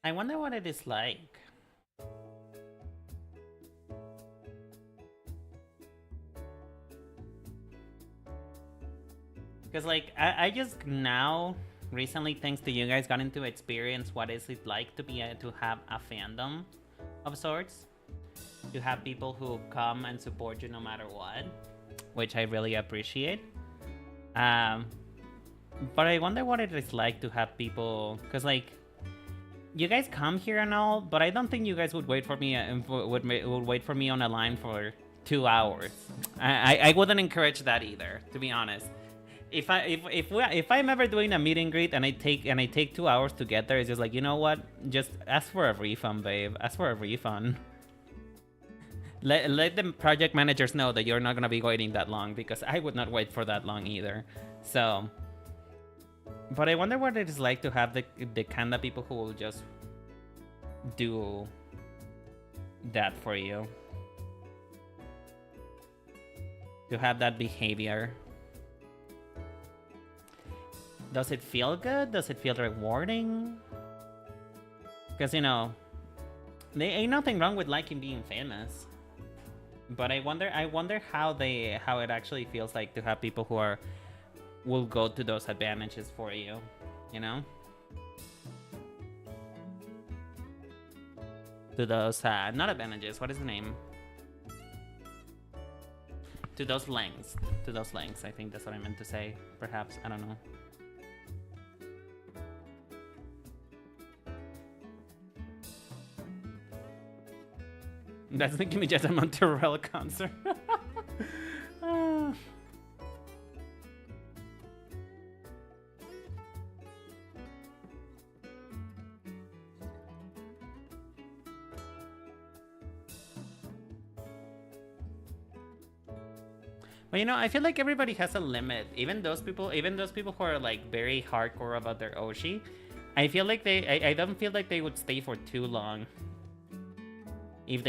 Speaker 1: I wonder what it is like. Because like I just now recently, thanks to you guys, got into experience what is it like to be to have a fandom of sorts, to have people who come and support you no matter what, which I really appreciate. But I wonder what it is like to have people, because like you guys come here and all, but I don't think you guys would wait for me would wait for me on a line for 2 hours. I wouldn't encourage that either, to be honest. If I'm ever doing a meet and greet and I take 2 hours to get there, it's just like, you know what? Just ask for a refund, babe. Ask for a refund. Let the project managers know that you're not gonna be waiting that long, because I would not wait for that long either. So, but I wonder what it is like to have the kind of people who will just do that for you. To have that behavior. Does it feel good? Does it feel rewarding? Because, you know, there ain't nothing wrong with liking being famous. But I wonder how it actually feels like to have people who will go to those advantages for you, you know? To those not advantages, what is the name? To those lengths. To those lengths, I think that's what I meant to say. Perhaps, I don't know. That's the Gimme Just a Monterrey concert. Well, you know, I feel like everybody has a limit. Even those people who are like very hardcore about their Oshi, I feel like I don't feel like they would stay for too long. If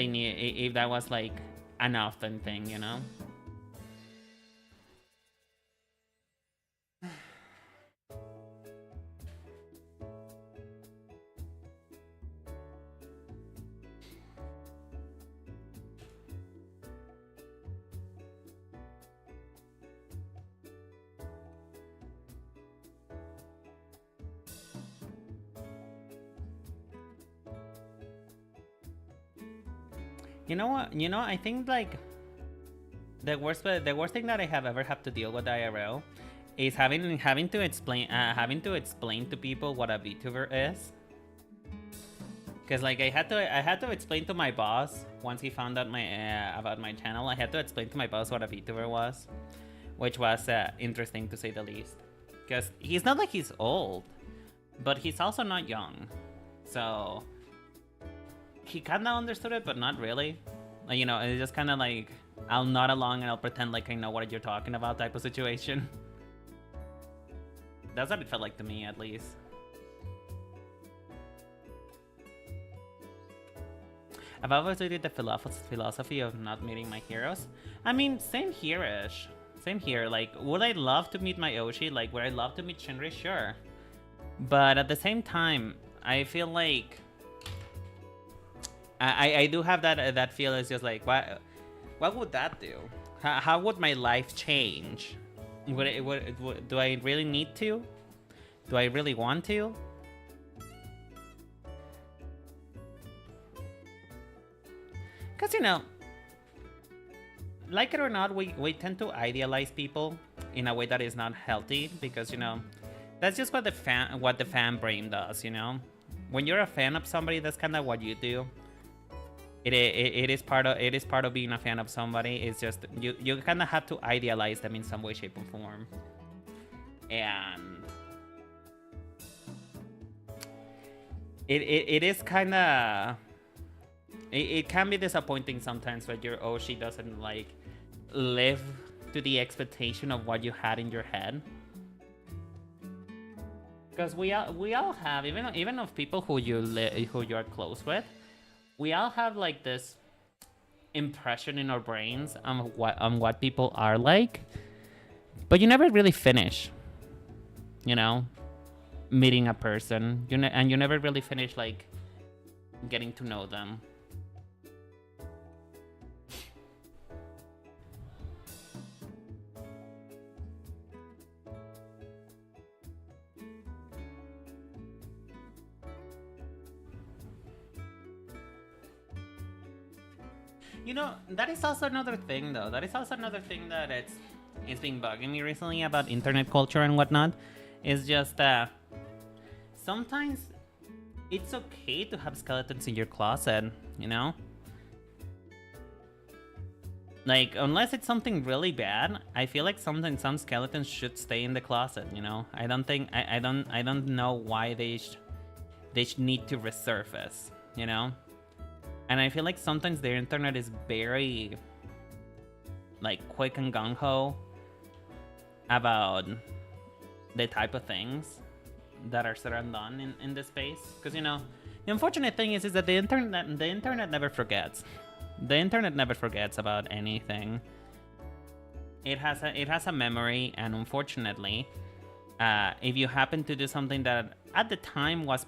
Speaker 1: that was like an often thing, you know? You know what? You know, I think like the worst thing that I have ever had to deal with IRL is having to explain to people what a Vtuber is. Because like I had to explain to my boss once he found out about my channel. I had to explain to my boss what a Vtuber was, which was interesting to say the least. Because he's not like he's old, but he's also not young, so he kind of understood it, but not really. Like, you know, it's just kind of like, I'll nod along and I'll pretend like I know what you're talking about type of situation. That's what it felt like to me, at least. I've always did the philosophy of not meeting my heroes. I mean, same here-ish. Same here. Like, would I love to meet my Oshi? Like, would I love to meet Shinri? Sure. But at the same time, I feel like I do have that feel. It's just like, what would that do? How would my life change? Do I really need to? Do I really want to? Because, you know, like it or not, we tend to idealize people in a way that is not healthy, because, you know, that's just what the fan brain does, you know? When you're a fan of somebody, that's kind of what you do. It is part of being a fan of somebody. It's just you kind of have to idealize them in some way, shape, or form, and it is kind of it can be disappointing sometimes when your Oshi doesn't like live to the expectation of what you had in your head. Because we all have, even of people who you're close with, we all have like this impression in our brains on what people are like, but you never really finish, you know, meeting a person. And you never really finish like getting to know them. You know, that is also another thing, though. That is also another thing that it's been bugging me recently about internet culture and whatnot. It's just sometimes it's okay to have skeletons in your closet, you know? Like, unless it's something really bad, I feel like sometimes some skeletons should stay in the closet, you know? I don't know why they should need to resurface, you know? And I feel like sometimes the internet is very, like, quick and gung-ho about the type of things that are said and done in this space. Because, you know, the unfortunate thing is that the internet never forgets. The internet never forgets about anything. It has a memory, and unfortunately, if you happen to do something that at the time was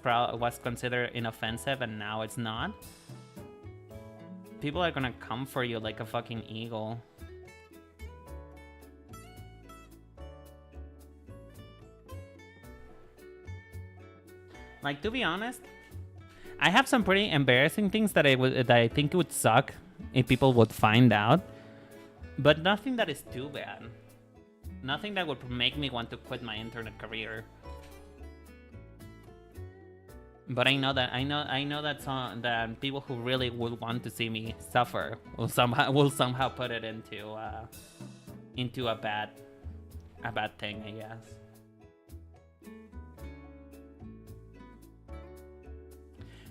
Speaker 1: considered inoffensive and now it's not, people are gonna come for you like a fucking eagle. Like, to be honest, I have some pretty embarrassing things that I think it would suck if people would find out, but nothing that is too bad. Nothing that would make me want to quit my internet career. But I know that people who really would want to see me suffer will somehow put it into a bad thing, I guess.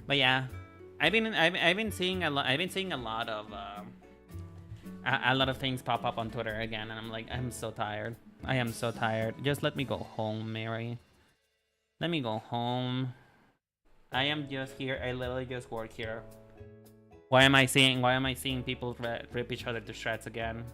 Speaker 1: But yeah, I've been seeing a lot of things pop up on Twitter again, and I'm like, I'm so tired. I am so tired. Just let me go home, Mary. Let me go home. I am just here. I literally just work here. Why am I seeing people rip each other to shreds again?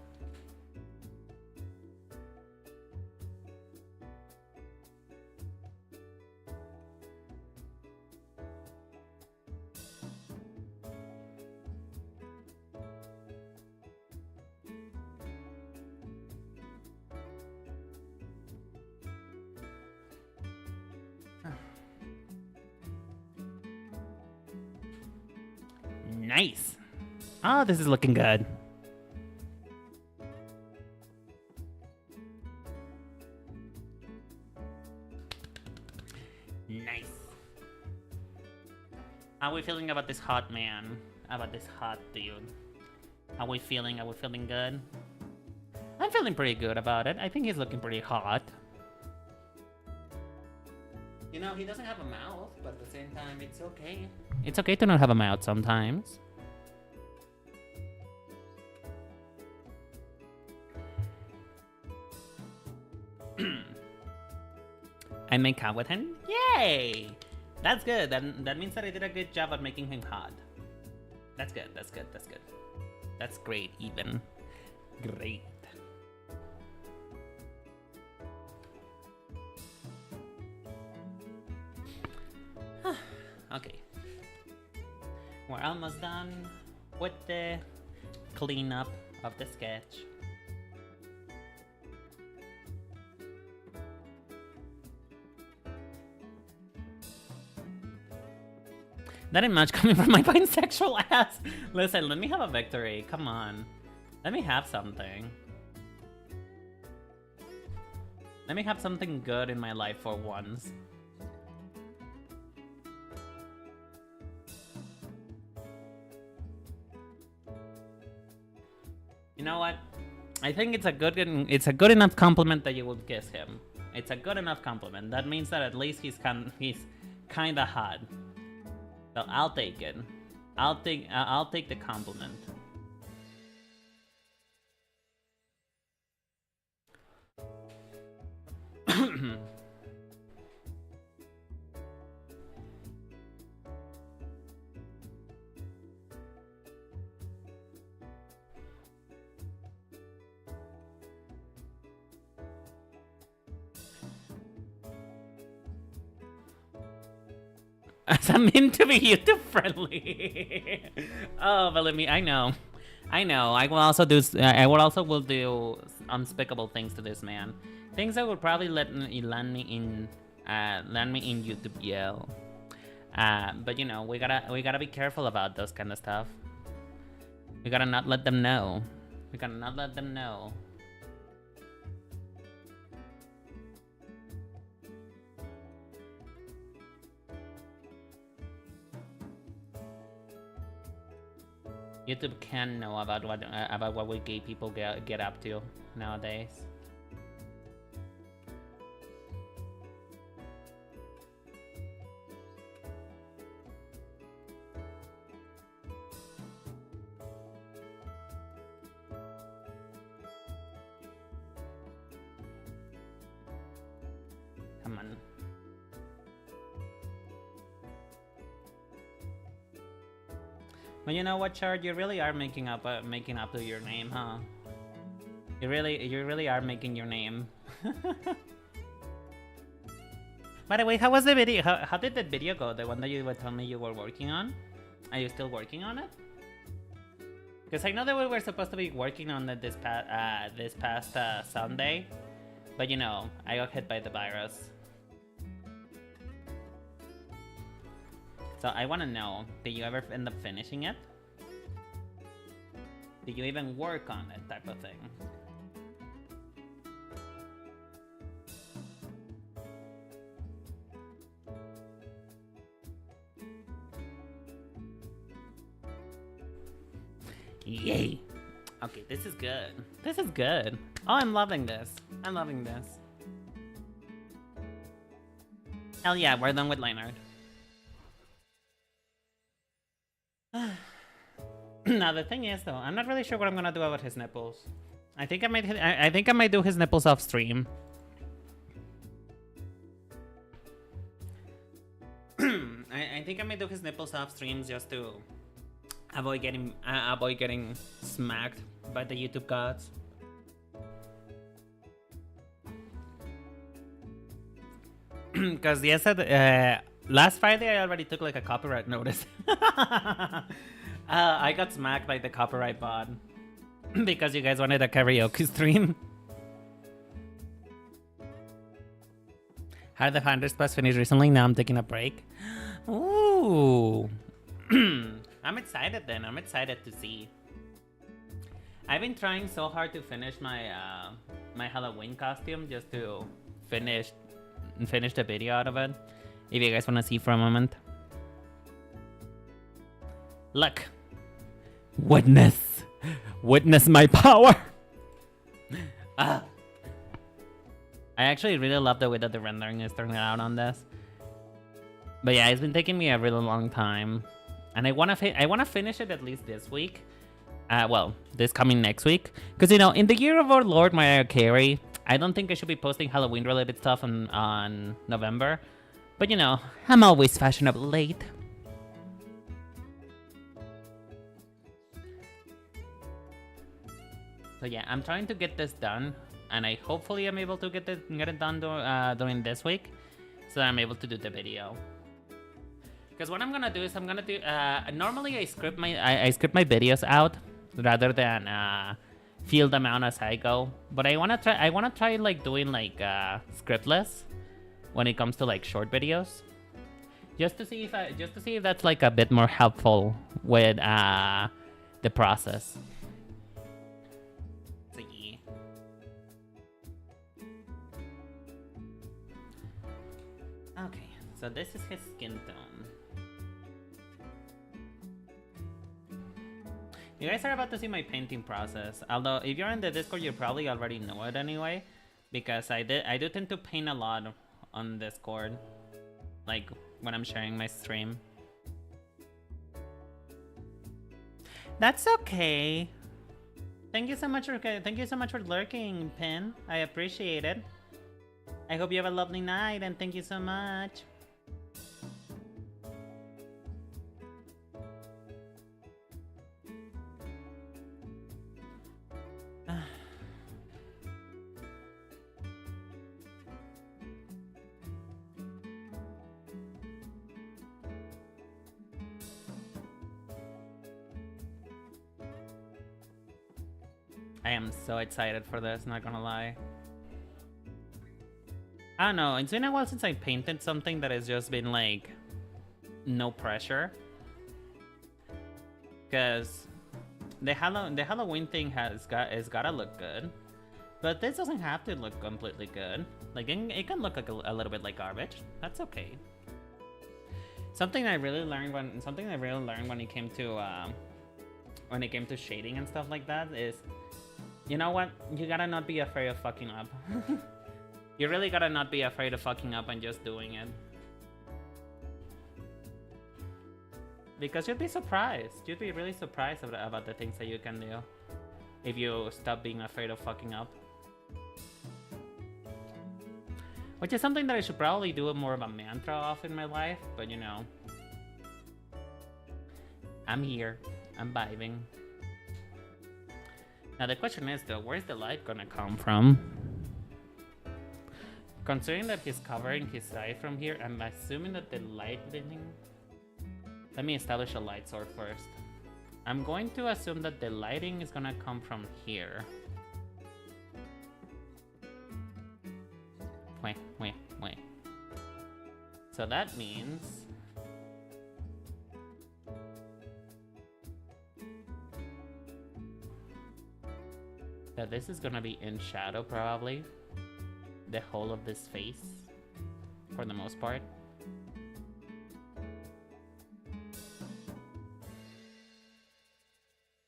Speaker 1: Nice. Oh, this is looking good. Nice. How are we feeling about this hot man? About this hot dude? How are we feeling? Are we feeling good? I'm feeling pretty good about it. I think he's looking pretty hot. You know, he doesn't have a mouth, but at the same time, it's okay. It's okay to not have a mouth sometimes. I make out with him? Yay! That's good. That means that I did a good job at making him hot. That's good. That's good. That's good. That's great, even. Great. Okay. We're almost done with the cleanup of the sketch. That ain't much coming from my bisexual ass. Listen, let me have a victory. Come on. Let me have something. Let me have something good in my life for once. You know what? I think it's a good enough compliment that you would kiss him. It's a good enough compliment. That means that at least he's kinda hot. So I'll take it. I'll take the compliment. As I'm meant to be YouTube friendly. Oh, believe me, I know. I will also do unspeakable things to this man. Things that would probably land me in YouTube jail. But you know, we gotta be careful about those kind of stuff. We gotta not let them know. We gotta not let them know. YouTube can know about what we gay people get up to nowadays. Come on. Well, you know what, Chard? You really are making up to your name, huh? You really are making your name. By the way, how was the video? How did that video go? The one that you were telling me you were working on? Are you still working on it? Because I know that we were supposed to be working on it this past Sunday, but you know, I got hit by the virus. So I want to know, did you ever end up finishing it? Did you even work on it, type of thing? Yay! Okay, this is good. This is good. Oh, I'm loving this. I'm loving this. Hell yeah, we're done with Leonard. Now the thing is, though, I'm not really sure what I'm gonna do about his nipples. I think I might do his nipples off stream. I think I might do his nipples off streams just to avoid getting smacked by the YouTube gods. Because yes, last Friday I already took like a copyright notice. I got smacked by the copyright bot because you guys wanted a karaoke stream. Had the 100 Plus finished recently? Now I'm taking a break. Ooh. I'm excited then. I'm excited to see. I've been trying so hard to finish my my Halloween costume just to finish the video out of it. If you guys want to see for a moment. Look. Witness my power. I actually really love the way that the rendering is turning out on this. But yeah, it's been taking me a really long time, and I wanna finish it at least this week. Well, this coming next week, because you know, in the year of our Lord Mariah Carey, I don't think I should be posting Halloween related stuff on November. But you know, I'm always fashionable late. So yeah, I'm trying to get this done, and I hopefully am able to get it done during this week, so that I'm able to do the video. Because what I'm gonna do is normally I script my videos out rather than feel them out as I go. But I wanna try like doing like scriptless when it comes to like short videos, just to see if that's like a bit more helpful with the process. Okay, so this is his skin tone. You guys are about to see my painting process. Although, if you're in the Discord, you probably already know it anyway, because I do tend to paint a lot on Discord, like when I'm sharing my stream. That's okay. Thank you so much for lurking, Pin. I appreciate it. I hope you have a lovely night, and thank you so much. I am so excited for this, not gonna lie. I don't know, it's been a while since I painted something that has just been like no pressure. Because the Halloween thing is gotta look good, but this doesn't have to look completely good. Like it can look like a little bit like garbage. That's okay. Something I really learned when it came to shading and stuff like that is, you know what? You gotta not be afraid of fucking up. You really gotta not be afraid of fucking up and just doing it. Because you'd be surprised. You'd be really surprised about the things that you can do if you stop being afraid of fucking up. Which is something that I should probably do more of a mantra of in my life, but you know. I'm here. I'm vibing. Now the question is though, where's the light gonna come from? Considering that he's covering his eye from here, I'm assuming that the lighting... Let me establish a light source first. I'm going to assume that the lighting is gonna come from here. Wait. So that means... that this is gonna be in shadow probably. The whole of this face, for the most part.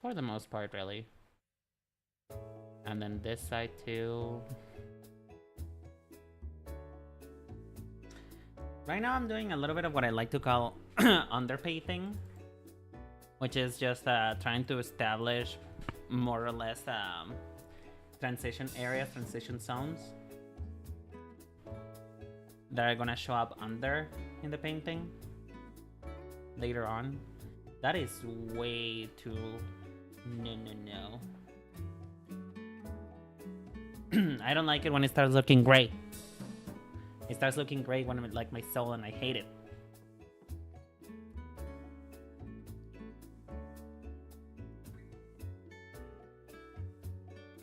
Speaker 1: For the most part, really. And then this side too. Right now I'm doing a little bit of what I like to call underpainting, which is just trying to establish more or less transition areas, transition zones that are gonna show up under in the painting later on. That is way too... No. I don't like it when it starts looking gray. It starts looking gray when I'm like my soul and I hate it.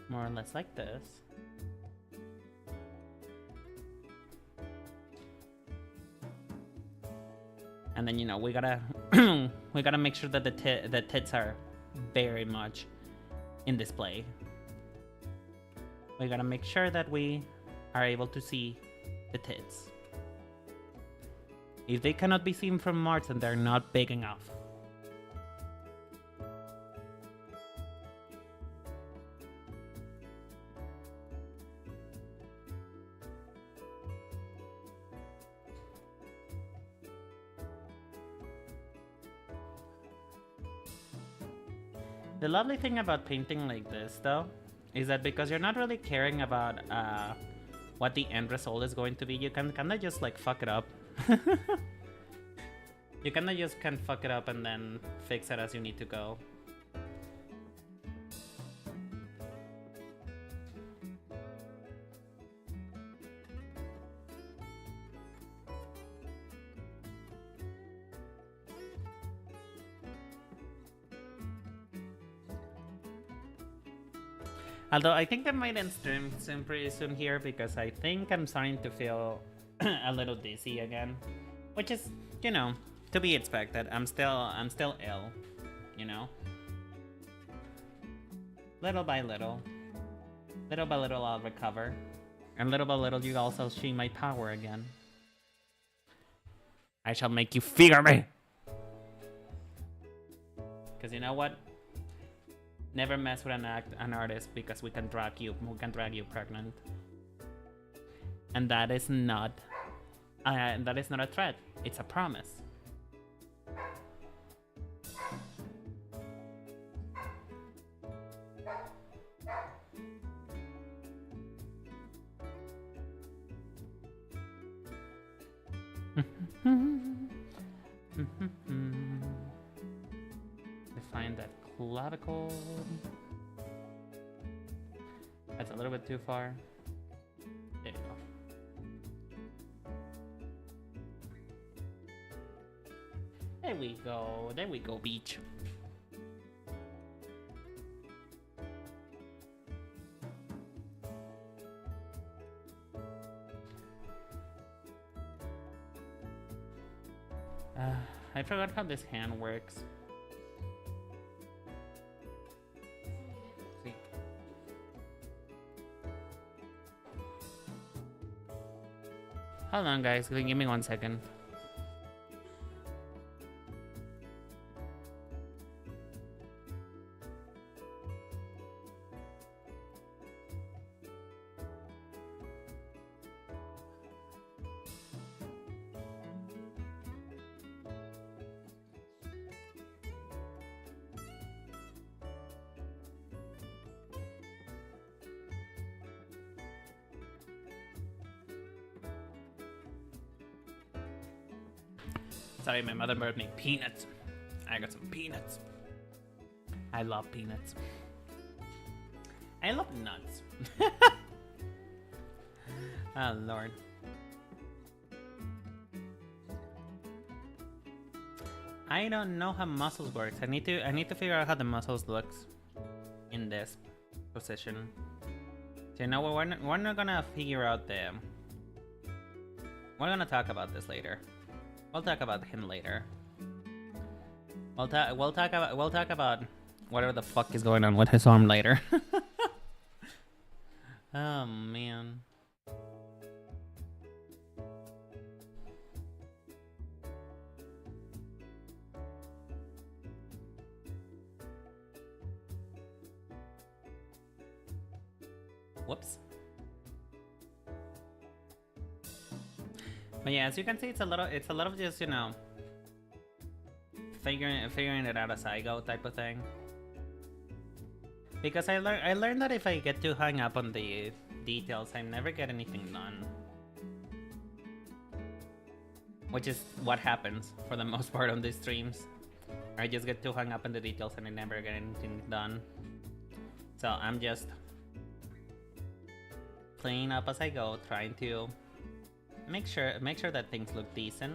Speaker 1: More or less like this. And then, you know, we gotta we gotta make sure that the tits are very much in display. We gotta make sure that we are able to see the tits. If they cannot be seen from Mars, then they're not big enough. The lovely thing about painting like this, though, is that because you're not really caring about what the end result is going to be, you can kind of just like fuck it up. You kind of just can fuck it up and then fix it as you need to go. Although I think I might end stream pretty soon here because I think I'm starting to feel a little dizzy again, which is, you know, to be expected. I'm still ill, you know. Little by little I'll recover, and little by little you also see my power again. I shall make you fear me, because you know what? Never mess with an artist because we can drag you pregnant, and that is not a threat. It's a promise. Define that clavicle. That's a little bit too far. There you go. There we go. There we go, beach. I forgot how this hand works. Hold on, guys. Give me 1 second. Sorry, my mother brought me peanuts. I got some peanuts. I love peanuts. I love nuts. Oh Lord. I don't know how muscles works. I need to figure out how the muscles looks in this position. So you know what? We're not gonna figure out the. We're gonna talk about this later. We'll talk about him later. We'll talk about whatever the fuck is going on with his arm later. Oh man. Whoops. But yeah, as you can see, it's a lot of just, you know, figuring it out as I go type of thing. Because I learned that if I get too hung up on the details, I never get anything done. Which is what happens for the most part on these streams. I just get too hung up on the details and I never get anything done. So I'm just cleaning up as I go, trying to make sure that things look decent.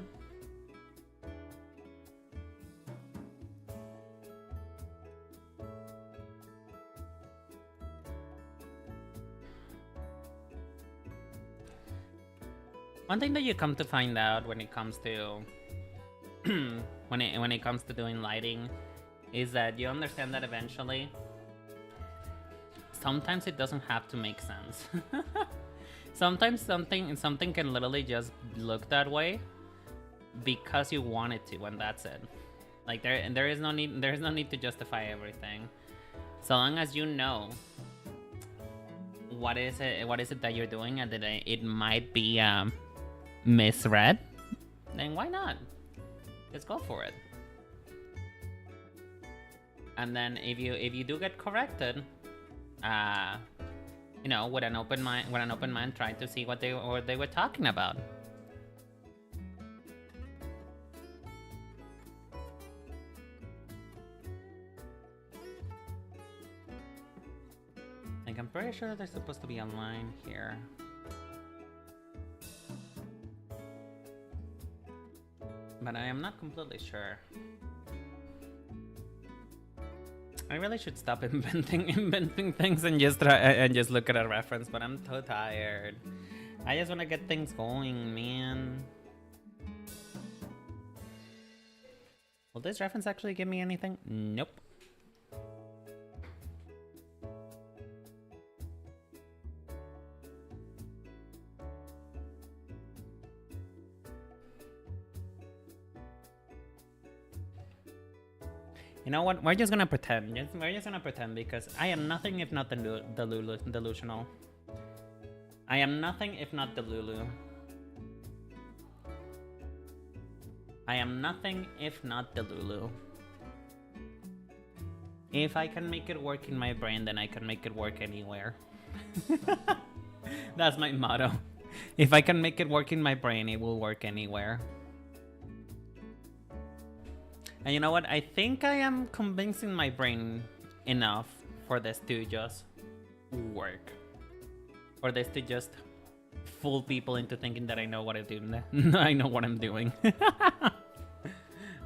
Speaker 1: One thing that you come to find out when it comes to when it comes to doing lighting is that you understand that eventually sometimes it doesn't have to make sense. Sometimes something can literally just look that way because you want it to, and that's it. Like there is no need to justify everything. So long as you know what is it that you're doing and that it might be misread, then why not? Just go for it. And then if you do get corrected, you know, with an open mind, trying to see what they were talking about. Like, I'm pretty sure there's supposed to be a line here. But I am not completely sure. I really should stop inventing things and just look at a reference, but I'm so tired. I just want to get things going, man. Will this reference actually give me anything? Nope. You know what? We're just gonna pretend. We're just gonna pretend because I am nothing if not delusional. I am nothing if not delulu. I am nothing if not delulu. If I can make it work in my brain, then I can make it work anywhere. That's my motto. If I can make it work in my brain, it will work anywhere. And you know what? I think I am convincing my brain enough for this to just work. For this to just fool people into thinking that I know what I'm doing. I know what I'm doing.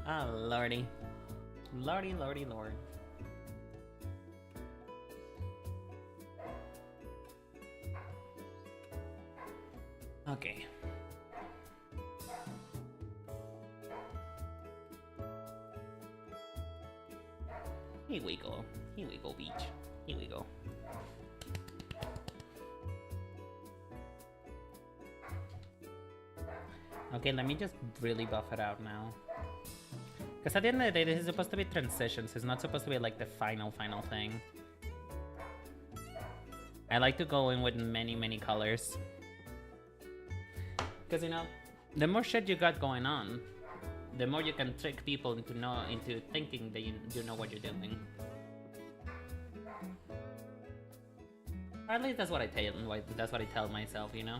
Speaker 1: Oh, lordy. Lordy, lordy, lord. Okay. Here we go. Here we go, beach. Here we go. Okay, let me just really buff it out now. Because at the end of the day, this is supposed to be transitions. It's not supposed to be like the final thing. I like to go in with many colors. Because, you know, the more shit you got going on, the more you can trick people into thinking that you know what you're doing. Or at least that's what I tell myself, you know?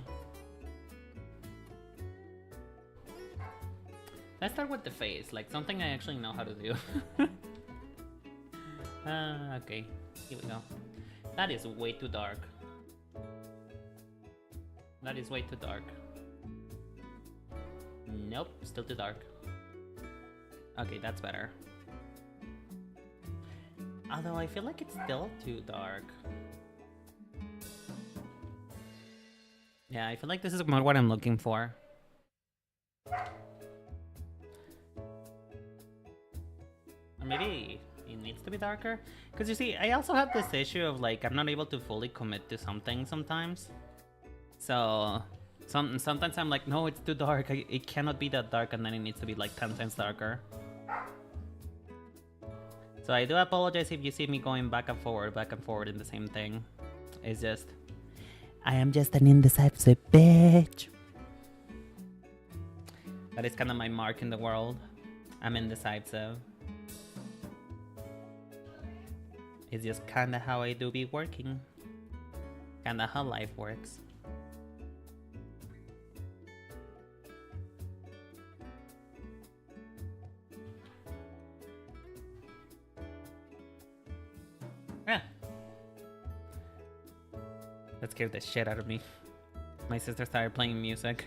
Speaker 1: Let's start with the face, like something I actually know how to do. Okay, here we go. That is way too dark. That is way too dark. Nope, still too dark. Okay, that's better. Although I feel like it's still too dark. Yeah, I feel like this is more what I'm looking for. Or maybe it needs to be darker? Because you see, I also have this issue of like, I'm not able to fully commit to something sometimes. So, sometimes I'm like, no, it's too dark. It cannot be that dark, and then it needs to be like 10 times darker. So I do apologize if you see me going back and forward in the same thing. It's just, I am just an indecisive bitch. That is kind of my mark in the world. I'm indecisive. It's just kind of how I do be working. Kind of how life works. Yeah. That scared the shit out of me. My sister started playing music.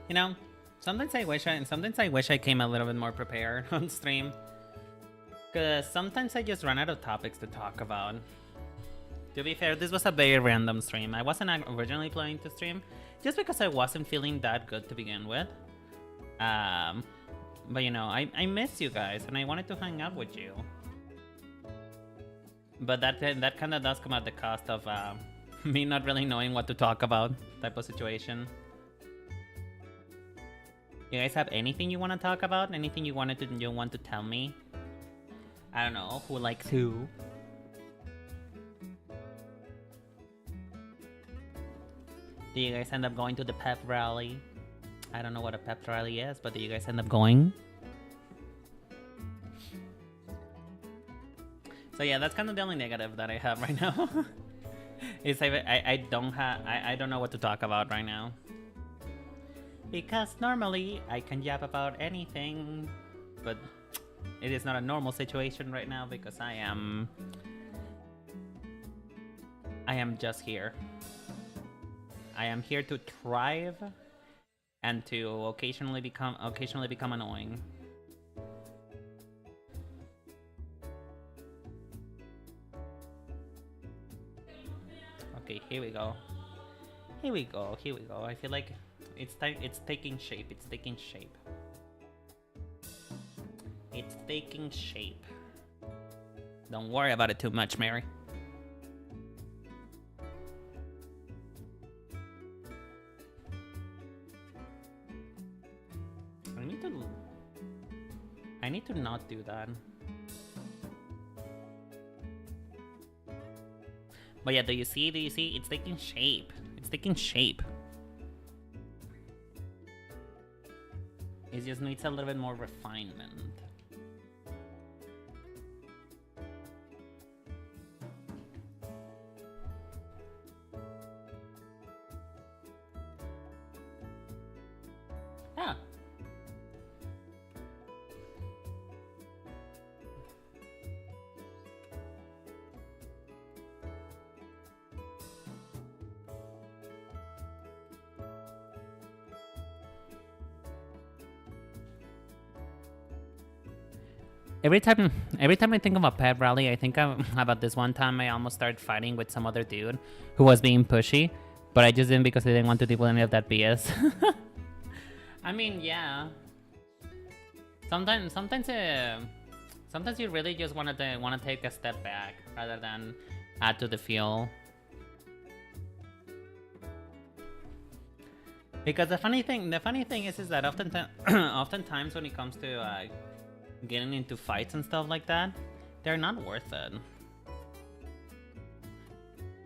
Speaker 1: You know, sometimes I wish I came a little bit more prepared on stream. Cause sometimes I just run out of topics to talk about. To be fair, this was a very random stream. I wasn't originally planning to stream, just because I wasn't feeling that good to begin with. But you know, I miss you guys, and I wanted to hang out with you. But that kind of does come at the cost of me not really knowing what to talk about, type of situation. You guys have anything you want to talk about? Anything you want to tell me? I don't know. Who likes who? Do you guys end up going to the pep rally? I don't know what a pep rally is, but do you guys end up going? So yeah, that's kind of the only negative that I have right now. Is I don't know what to talk about right now. Because normally I can yap about anything, but it is not a normal situation right now because I am just here. I am here to thrive and to occasionally become annoying. Okay, here we go. I feel like it's taking shape. It's taking shape. Don't worry about it too much, Mary. I need to not do that. But yeah, do you see? It's taking shape. It just needs a little bit more refinement. Yeah. Every time I think of a pep rally, I think about this one time I almost started fighting with some other dude who was being pushy, but I just didn't because I didn't want to deal with any of that BS. I mean, yeah. Sometimes Sometimes you really just want to take a step back rather than add to the fuel. Because the funny thing is that oftentimes when it comes to getting into fights and stuff like that, they're not worth it.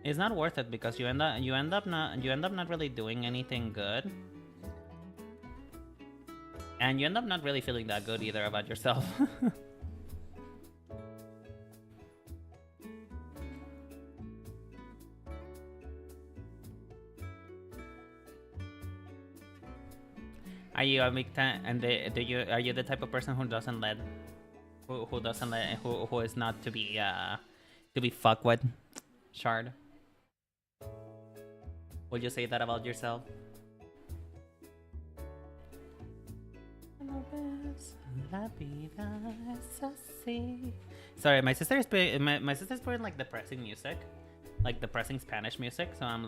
Speaker 1: It's not worth it because you end up not really doing anything good, and you end up not really feeling that good either about yourself. Are you a big time? And are you the type of person who doesn't let, who is not to be fucked with? Shard. Would you say that about yourself? Sorry, my sister is putting like depressing music, like depressing Spanish music. So I'm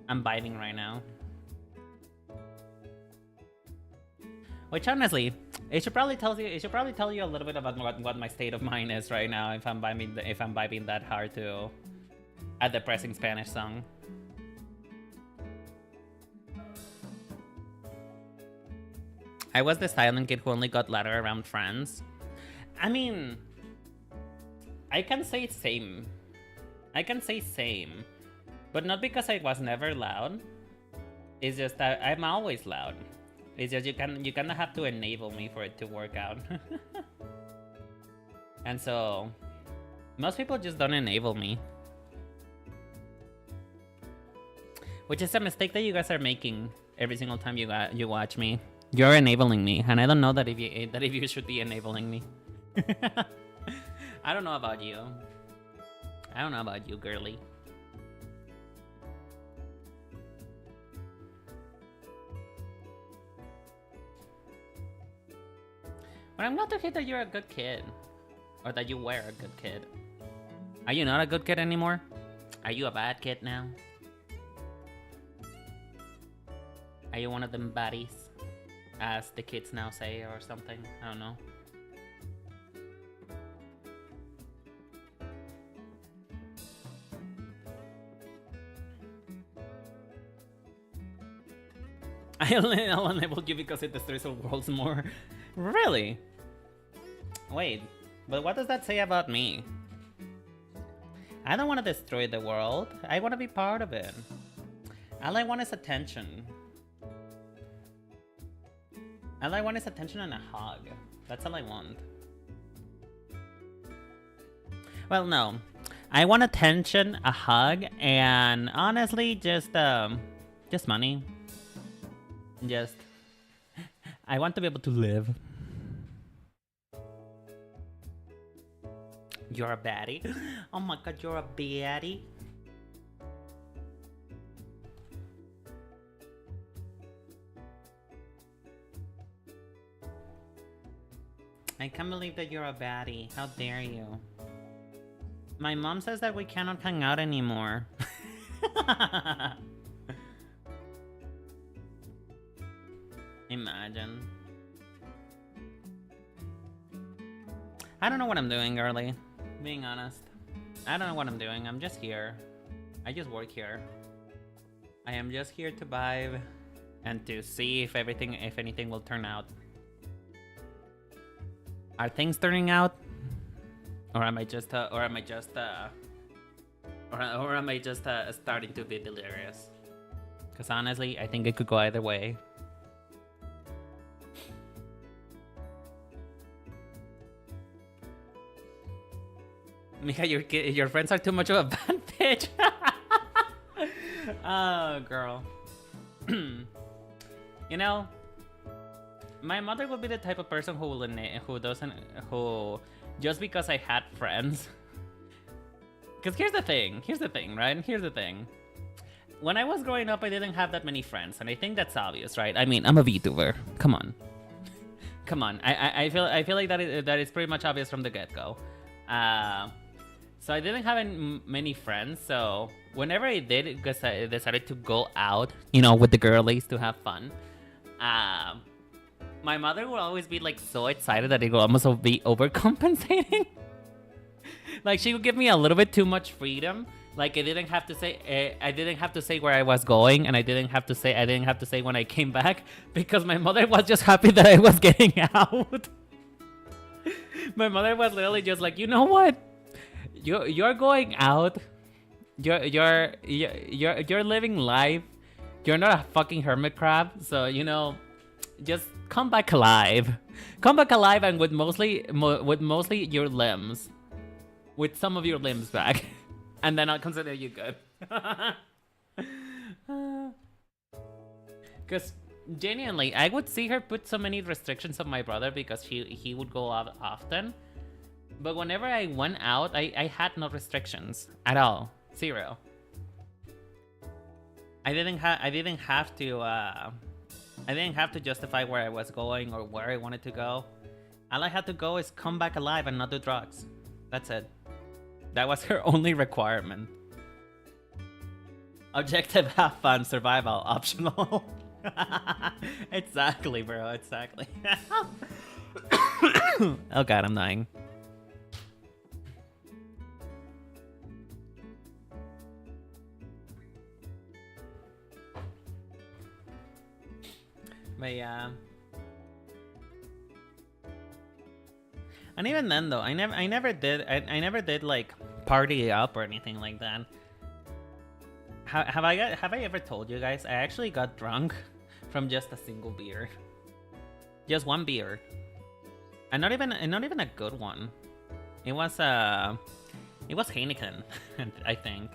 Speaker 1: vibing right now. Which honestly, it should probably tell you a little bit about what my state of mind is right now if I'm vibing that hard to a depressing Spanish song. I was the silent kid who only got louder around friends. I mean, I can say same, but not because I was never loud. It's just that I'm always loud. It's just you kind of have to enable me for it to work out. And so most people just don't enable me, which is a mistake that you guys are making every single time you watch me. You're enabling me, and I don't know that if you should be enabling me. I don't know about you. I don't know about you, girly. But I'm glad to hear that you're a good kid. Or that you were a good kid. Are you not a good kid anymore? Are you a bad kid now? Are you one of them baddies? As the kids now say, or something. I don't know. I'll enable you because it destroys our worlds more. Really? Wait, but what does that say about me? I don't want to destroy the world. I want to be part of it. All I want is attention. All I want is attention and a hug. That's all I want. Well, no. I want attention, a hug, and honestly, just money. Just, I want to be able to live. You're a baddie? Oh my god, you're a baddie? I can't believe that you're a baddie. How dare you? My mom says that we cannot hang out anymore. Imagine. I don't know what I'm doing, girly. Being honest. I don't know what I'm doing. I'm just here. I just work here. I am just here to vibe and to see if anything will turn out. Are things turning out? Or am I just starting to be delirious? Because honestly, I think it could go either way. Mika, your friends are too much of a bad bitch. Oh, girl. You know, my mother would be the type of person who just because I had friends. Because here's the thing, right? Here's the thing. When I was growing up, I didn't have that many friends, and I think that's obvious, right? I mean, I'm a Vtuber. Come on. I feel like that is pretty much obvious from the get-go. So I didn't have many friends, so whenever I did, because I decided to go out, with the girlies to have fun, My mother would always be like so excited that it would almost be overcompensating. Like she would give me a little bit too much freedom. Like I didn't have to say where I was going, and I didn't have to say when I came back, because my mother was just happy that I was getting out. My mother was literally just like, you know what? You're going out. You're living life. You're not a fucking hermit crab, so you know, just come back alive. Come back alive, and with mostly your limbs, with some of your limbs back, and then I'll consider you good. Because genuinely, I would see her put so many restrictions on my brother because he would go out often. But whenever I went out, I had no restrictions at all. Zero. I didn't have to justify where I was going or where I wanted to go. All I had to go is come back alive and not do drugs. That's it. That was her only requirement. Objective, have fun, survival, optional. Exactly, bro, exactly. Oh god, I'm dying. But yeah. And even then though, I never did like party up or anything like that. Have I ever told you guys I actually got drunk from just a single beer? Just one beer. And not even a good one. It was Heineken, I think.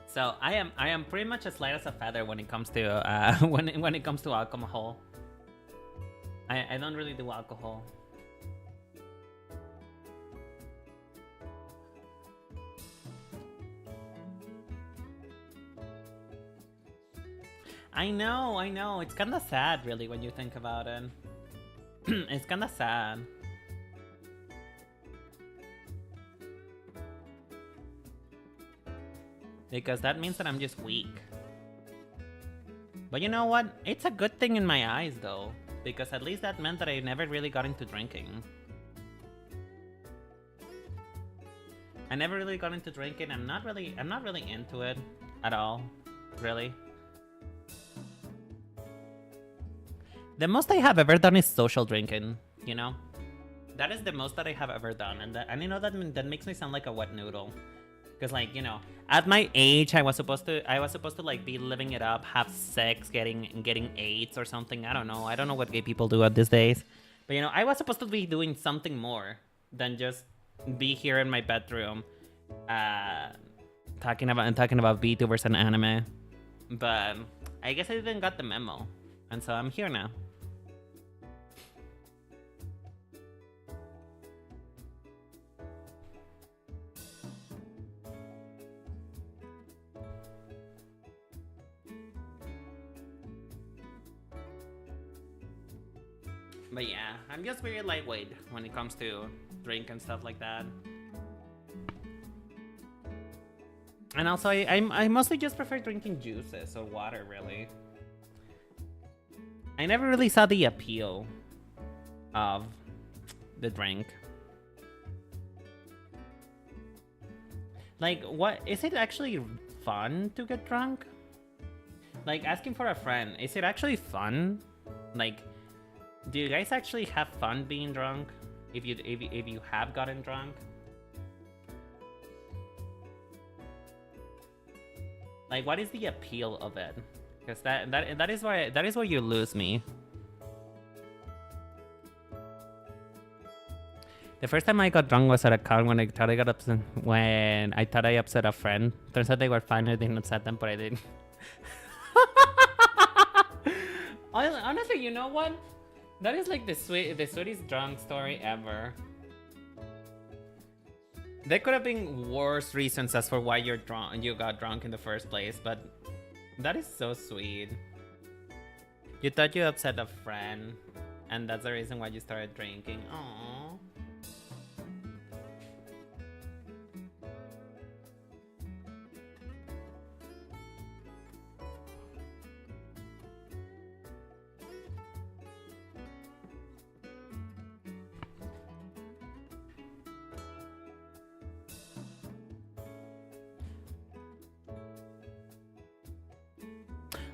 Speaker 1: So I am pretty much as light as a feather when it comes to when it comes to alcohol. I don't really do alcohol. I know. It's kind of sad, really, when you think about it. It's kind of sad. Because that means that I'm just weak. But you know what? It's a good thing in my eyes, though. Because at least that meant that I never really got into drinking. I never really got into drinking. I'm not really into it at all. Really. The most I have ever done is social drinking, you know? That is the most that I have ever done. And I know that makes me sound like a wet noodle. Because, like, you know, at my age, I was supposed to like be living it up, have sex, getting AIDS or something. I don't know what gay people do at these days. But you know, I was supposed to be doing something more than just be here in my bedroom, talking about Vtubers and anime. But I guess I didn't got the memo, and so I'm here now. But yeah, I'm just very lightweight when it comes to drink and stuff like that. And also, I mostly just prefer drinking juices or water, really. I never really saw the appeal of the drink. Like, what? Is it actually fun to get drunk? Like, asking for a friend, is it actually fun? Like, do you guys actually have fun being drunk? If you have gotten drunk? Like, what is the appeal of it? Because that is where you lose me. The first time I got drunk was at a con when I thought I upset a friend. Turns out they were fine. I didn't upset them, but I did. Honestly, you know what? That is like the sweetest drunk story ever. There could have been worse reasons as for why you got drunk in the first place, but that is so sweet. You thought you upset a friend, and that's the reason why you started drinking. Aww.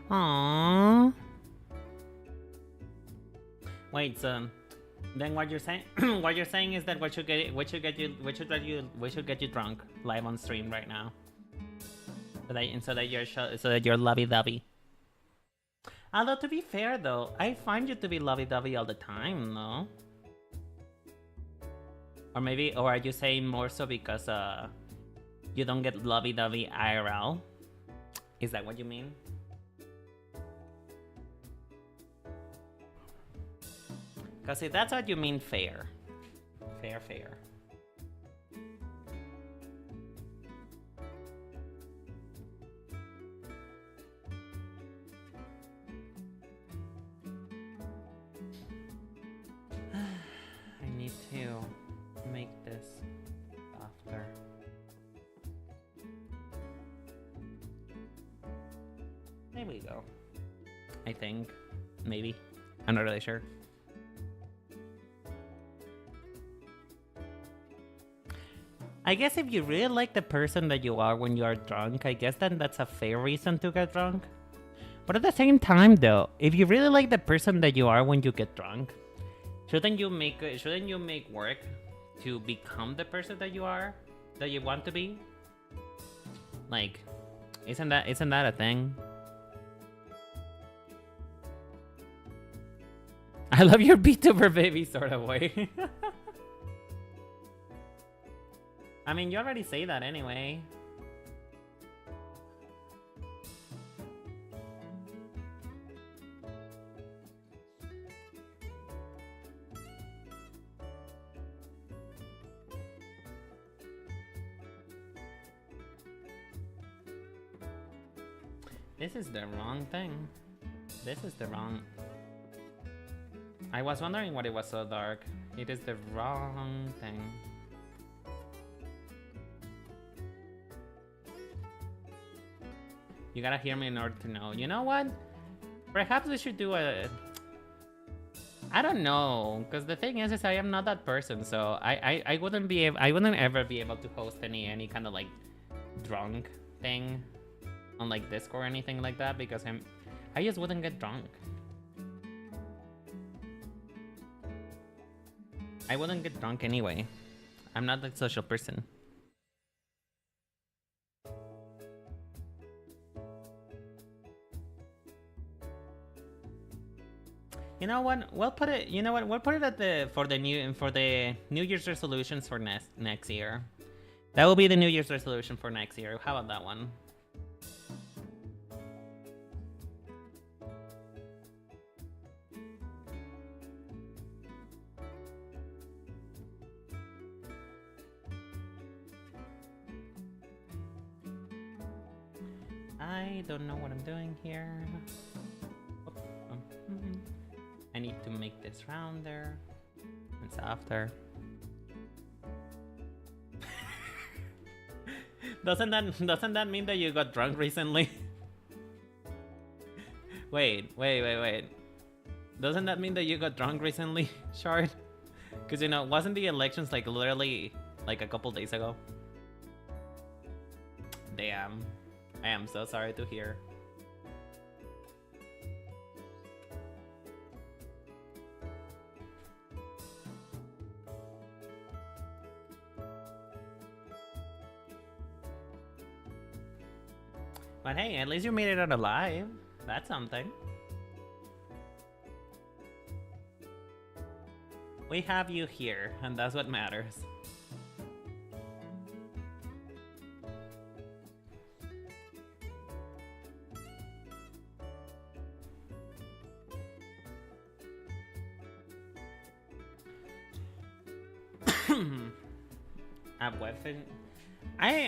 Speaker 1: Aww. Wait, so then what you're saying? What you're saying is that we should get you drunk live on stream right now, so that you're lovey-dovey. Although to be fair though, I find you to be lovey-dovey all the time, no? Or are you saying more so because you don't get lovey-dovey IRL? Is that what you mean? Because if that's what you mean, fair. Fair. I need to make this softer. There we go. I think. Maybe. I'm not really sure. I guess if you really like the person that you are when you are drunk, I guess then that's a fair reason to get drunk. But at the same time though, if you really like the person that you are when you get drunk, shouldn't you make work to become the person that you are, that you want to be? Like, isn't that a thing? I love your Vtuber baby sort of way. I mean, you already say that anyway. This is the wrong thing. This is the wrong... I was wondering why it was so dark. It is the wrong thing. You gotta hear me in order to know. You know what? Perhaps we should do a... I don't know, because the thing is I am not that person, so I wouldn't ever be able to host any kind of like drunk thing on like Discord or anything like that, because I just wouldn't get drunk. I wouldn't get drunk anyway. I'm not that social person. You know what? We'll put it. You know what? We'll put it at for the New Year's resolutions for next year. That will be the New Year's resolution for next year. How about that one? I don't know what I'm doing here. I need to make this rounder and softer. Doesn't that mean that you got drunk recently? Wait. Doesn't that mean that you got drunk recently, Shard? Because you know, wasn't the elections like literally like a couple days ago? Damn. I am so sorry to hear. But hey, at least you made it out alive. That's something. We have you here, and that's what matters.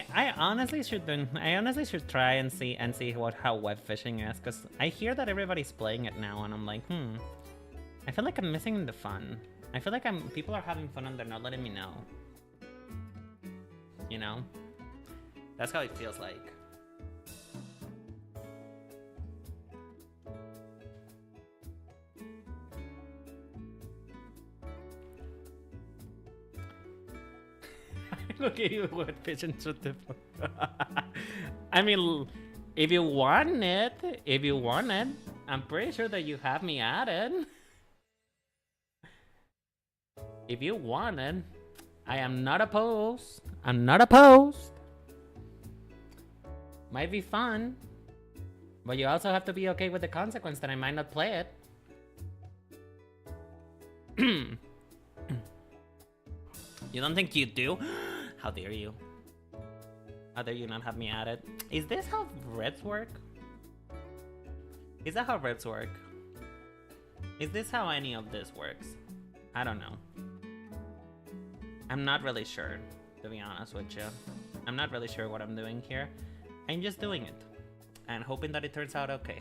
Speaker 1: I honestly should try and see how web fishing is, because I hear that everybody's playing it now, and I'm like, I feel like I'm missing the fun. I feel like people are having fun and they're not letting me know. You know? That's how it feels like. Look at you, web fishing. I mean, If you want it, I'm pretty sure that you have me added. If you want it, I am not opposed. I'm not opposed. Might be fun. But you also have to be okay with the consequence that I might not play it. You don't think you do? How dare you? How dare you not have me added? Is this how reds work? Is that how reds work? Is this how any of this works? I don't know. I'm not really sure, to be honest with you. I'm not really sure what I'm doing here. I'm just doing it. And hoping that it turns out okay.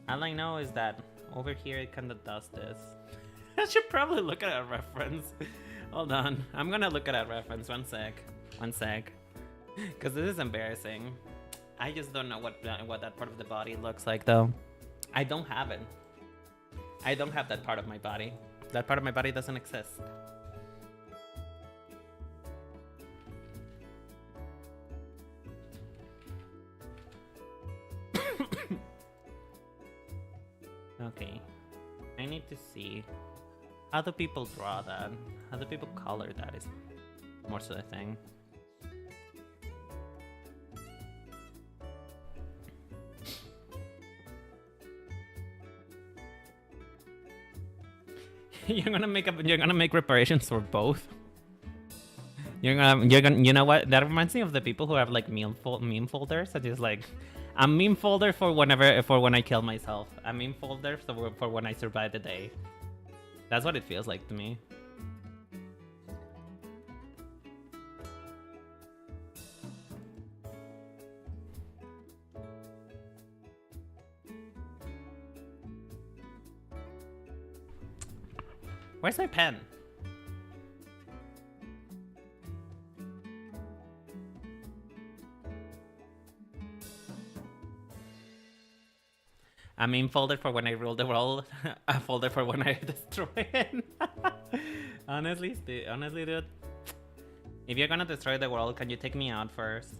Speaker 1: All I know is that over here it kinda does this. I should probably look at a reference. Hold on, I'm gonna look at a reference. One sec. Cause this is embarrassing. I just don't know what that part of the body looks like though. I don't have it. I don't have that part of my body. That part of my body doesn't exist. Okay. I need to see. How do people draw that? How do people color that is more so the thing. You're gonna make reparations for both. You know what? That reminds me of the people who have like meme folders. That is like a meme folder for when I kill myself. A meme folder for when I survive the day. That's what it feels like to me. Where's my pen? A meme folder for when I rule the world, a folder for when I destroy it. honestly, dude. If you're gonna destroy the world, can you take me out first?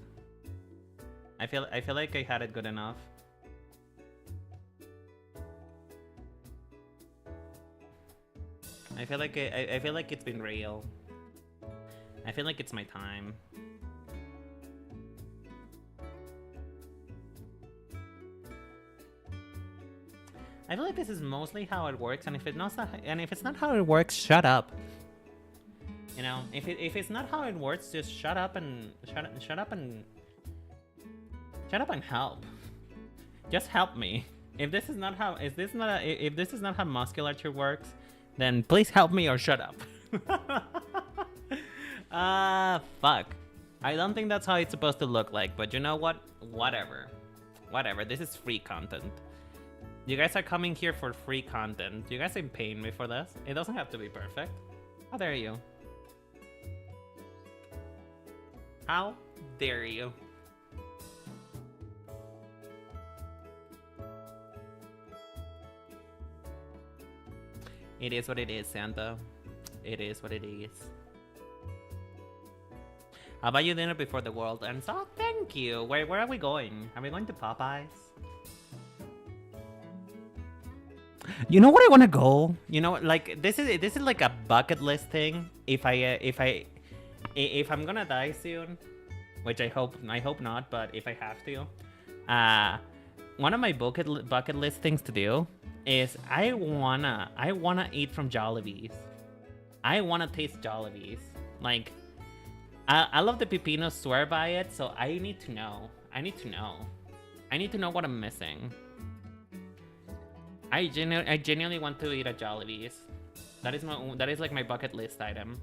Speaker 1: I feel like I had it good enough. I feel like it's been real. I feel like it's my time. I feel like this is mostly how it works, and if it's not how it works, shut up. You know, if it's not how it works, just shut up and help. Just help me. If this is not how musculature works, then please help me or shut up. Fuck. I don't think that's how it's supposed to look like, but you know what? Whatever. This is free content. You guys are coming here for free content. You guys ain't paying me for this. It doesn't have to be perfect. How dare you? How dare you? It is what it is, Santa. It is what it is. How about you dinner before the world ends? Oh, thank you. Where are we going? Are we going to Popeyes? You know what I want to go? You know, like this is like a bucket list thing. If I'm gonna die soon, which I hope not, but if I have to, one of my bucket list things to do is I wanna eat from Jollibee's. I wanna taste Jollibee's. Like, I love the Pepinos, swear by it. So I need to know. I need to know what I'm missing. I genuinely want to eat at Jollibee's. That is like my bucket list item.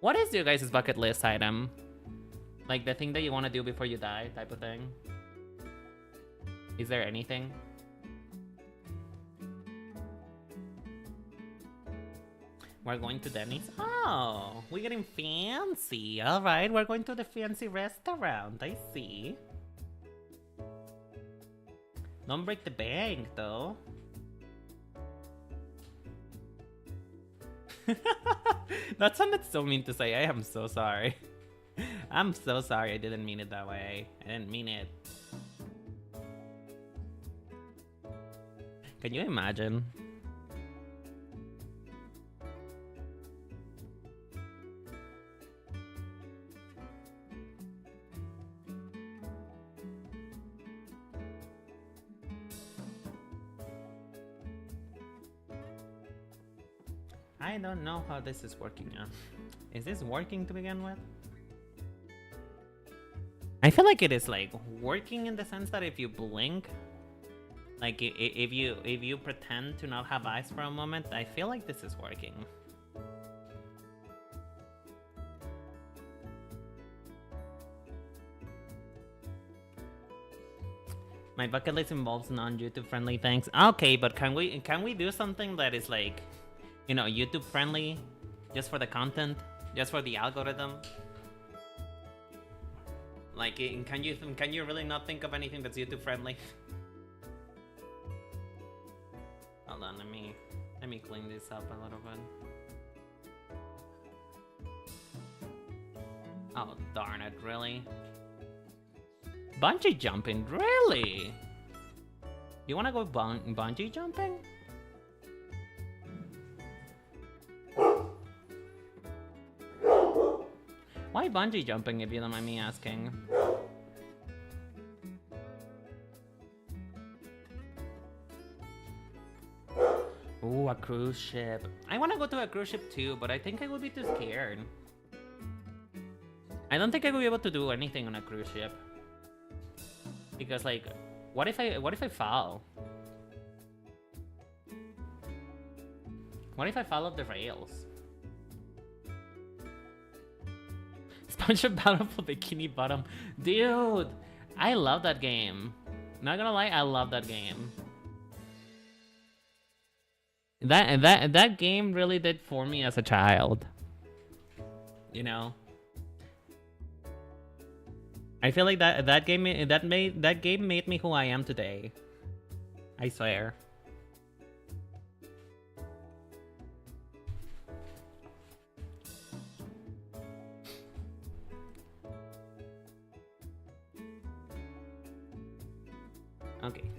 Speaker 1: What is your guys' bucket list item? Like the thing that you want to do before you die, type of thing. Is there anything? We're going to Denny's. Oh, we're getting fancy. All right, we're going to the fancy restaurant. I see. Don't break the bank, though. That sounded so mean to say. I am so sorry. I'm so sorry. I didn't mean it that way. I didn't mean it. Can you imagine? I don't know how this is working now. Is this working to begin with? I feel like it is like working in the sense that if you blink, like if you pretend to not have eyes for a moment, I feel like this is working. My bucket list involves non-YouTube friendly things. Okay, but can we do something that is like, you know, YouTube friendly, just for the content, just for the algorithm? Like, can you really not think of anything that's YouTube friendly? Hold on, let me clean this up a little bit. Oh darn it! Really? Bungee jumping? Really? You wanna go bungee jumping? Why bungee jumping, if you don't mind me asking? Ooh, a cruise ship. I want to go to a cruise ship too, but I think I would be too scared. I don't think I would be able to do anything on a cruise ship. Because like, what if I fall? What if I fall off the rails? SpongeBob Battle for Bikini Bottom. Dude, I love that game. Not gonna lie, I love that game. That game really did for me as a child. You know? I feel like that game made me who I am today. I swear. Okay.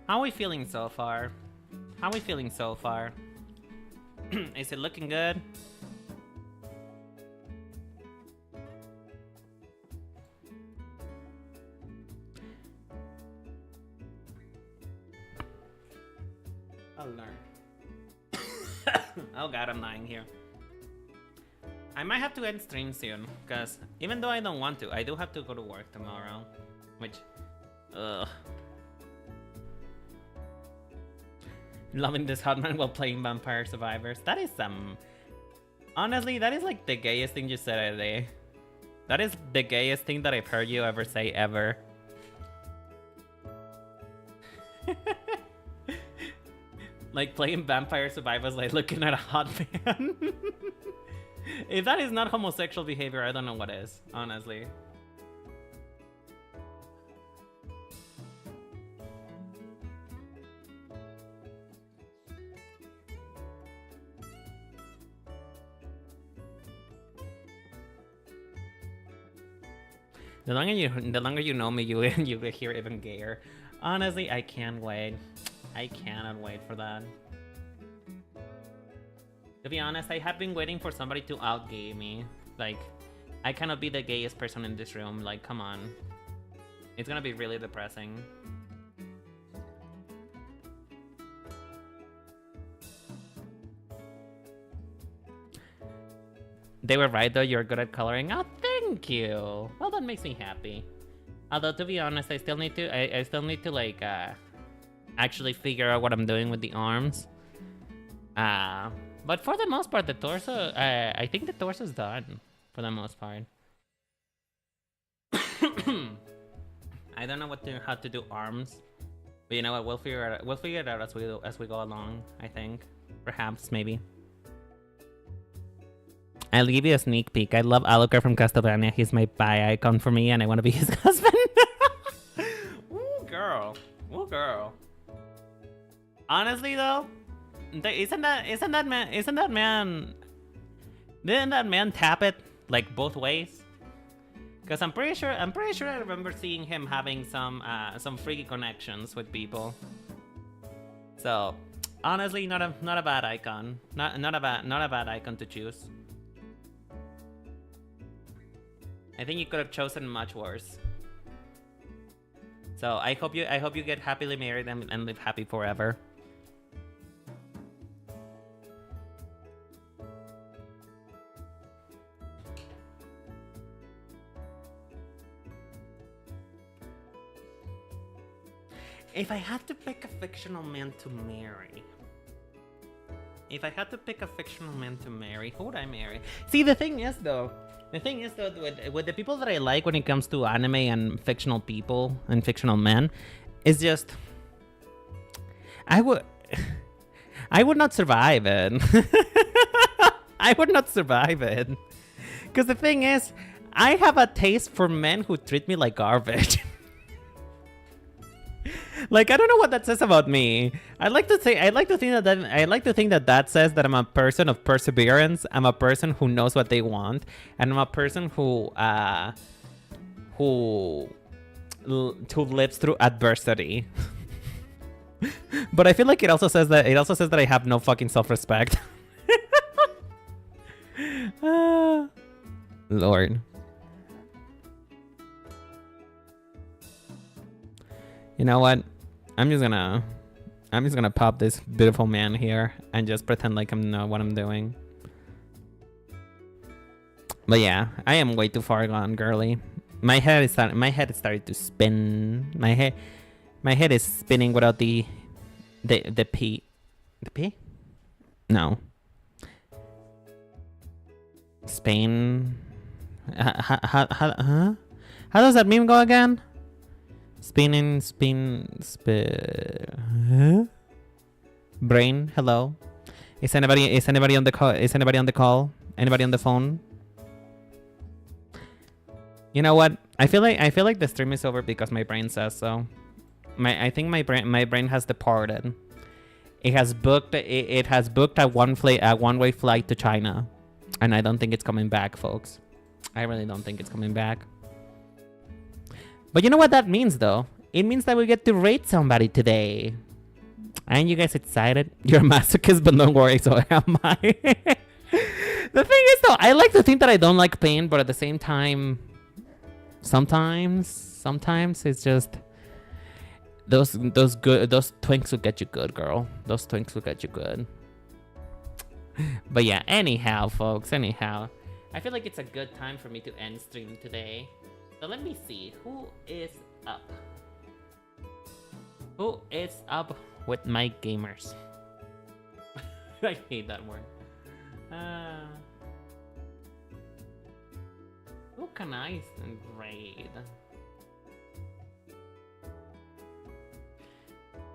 Speaker 1: How are we feeling so far? How are we feeling so far? Is it looking good? I'll learn. Oh god, I'm dying here. I might have to end stream soon, because even though I don't want to, I do have to go to work tomorrow. Which, ugh. Loving this HAWTmen while playing Vampire Survivors. That is honestly, that is like the gayest thing you said today. That is the gayest thing that I've heard you ever say ever. Like playing Vampire Survivors like looking at a HAWTmen. If that is not homosexual behavior, I don't know what is, honestly. The longer you know me, you will hear even gayer. Honestly, I can't wait. I cannot wait for that. To be honest, I have been waiting for somebody to out-gay me. Like, I cannot be the gayest person in this room. Like, come on. It's gonna be really depressing. They were right though, you're good at coloring. Oh, thank you! Well, that makes me happy. Although, to be honest, I still need to like, actually figure out what I'm doing with the arms. But for the most part, the torso, I think the torso's done, for the most part. I don't know how to do arms, but you know what, we'll figure it out as we go along, I think. Perhaps, maybe. I'll give you a sneak peek. I love Alucard from Castlevania. He's my bi icon for me, and I want to be his husband. Ooh, girl. Ooh, girl. Honestly, though, isn't that man? Didn't that man tap it like both ways? Because I'm pretty sure I remember seeing him having some freaky connections with people. So, honestly, not a bad icon. Not a bad icon to choose. I think you could have chosen much worse. So I hope you get happily married and live happy forever. If I had to pick a fictional man to marry, who would I marry? See, the thing is though, with the people that I like when it comes to anime and fictional people and fictional men, is just I would not survive it. I would not survive it. Because the thing is, I have a taste for men who treat me like garbage. Like, I don't know what that says about me. I like to think that says that I'm a person of perseverance. I'm a person who knows what they want, and I'm a person who lives through adversity. But I feel like it also says that I have no fucking self-respect. Lord. You know what? I'm just gonna pop this beautiful man here and just pretend like I know what I'm doing. But yeah, I am way too far gone, girly. My head is starting to spin. My head is spinning without the P. The P? No. Spain. How does that meme go again? Brain, hello. Is anybody on the call? Anybody on the phone? You know what? I feel like the stream is over because my brain says so. I think my brain has departed. It has booked a one-way flight to China, and I don't think it's coming back, folks. I really don't think it's coming back. But you know what that means, though? It means that we get to rate somebody today. Aren't you guys excited? You're a masochist, but don't worry, so am I. The thing is, though, I like to think that I don't like pain, but at the same time, sometimes it's just those twinks will get you good, girl. Those twinks will get you good. But yeah, anyhow, folks, I feel like it's a good time for me to end stream today. So let me see, who is up? Who is up with my gamers? I hate that word. Who can I raid?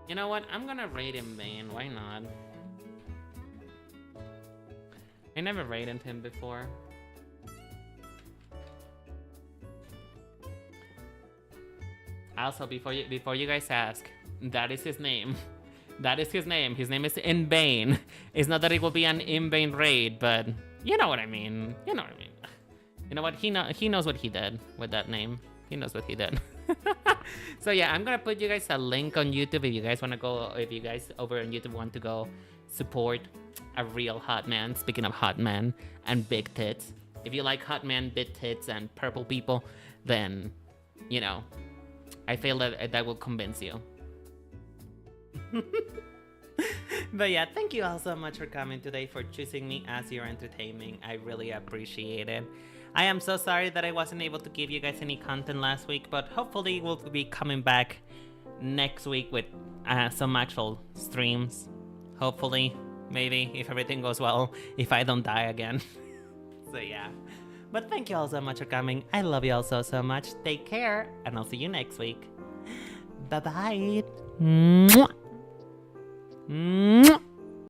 Speaker 1: You know what? I'm gonna raid him, Bane. Why not? I never raided him before. Also, before you guys ask, that is his name. That is his name. His name is Inbane. It's not that it will be an Inbane raid, but you know what I mean. You know what I mean. You know what? He knows what he did with that name. He knows what he did. So yeah, I'm gonna put you guys a link on YouTube if you guys wanna go. If you guys over on YouTube want to go support a real hot man. Speaking of hot men and big tits, if you like hot men, big tits, and purple people, then you know. I feel that will convince you. But yeah, thank you all so much for coming today, for choosing me as your entertainment. I really appreciate it. I am so sorry that I wasn't able to give you guys any content last week, but hopefully we'll be coming back next week with some actual streams. Hopefully, maybe, if everything goes well, if I don't die again. So yeah. But thank you all so much for coming. I love you all so much. Take care, and I'll see you next week. Bye-bye.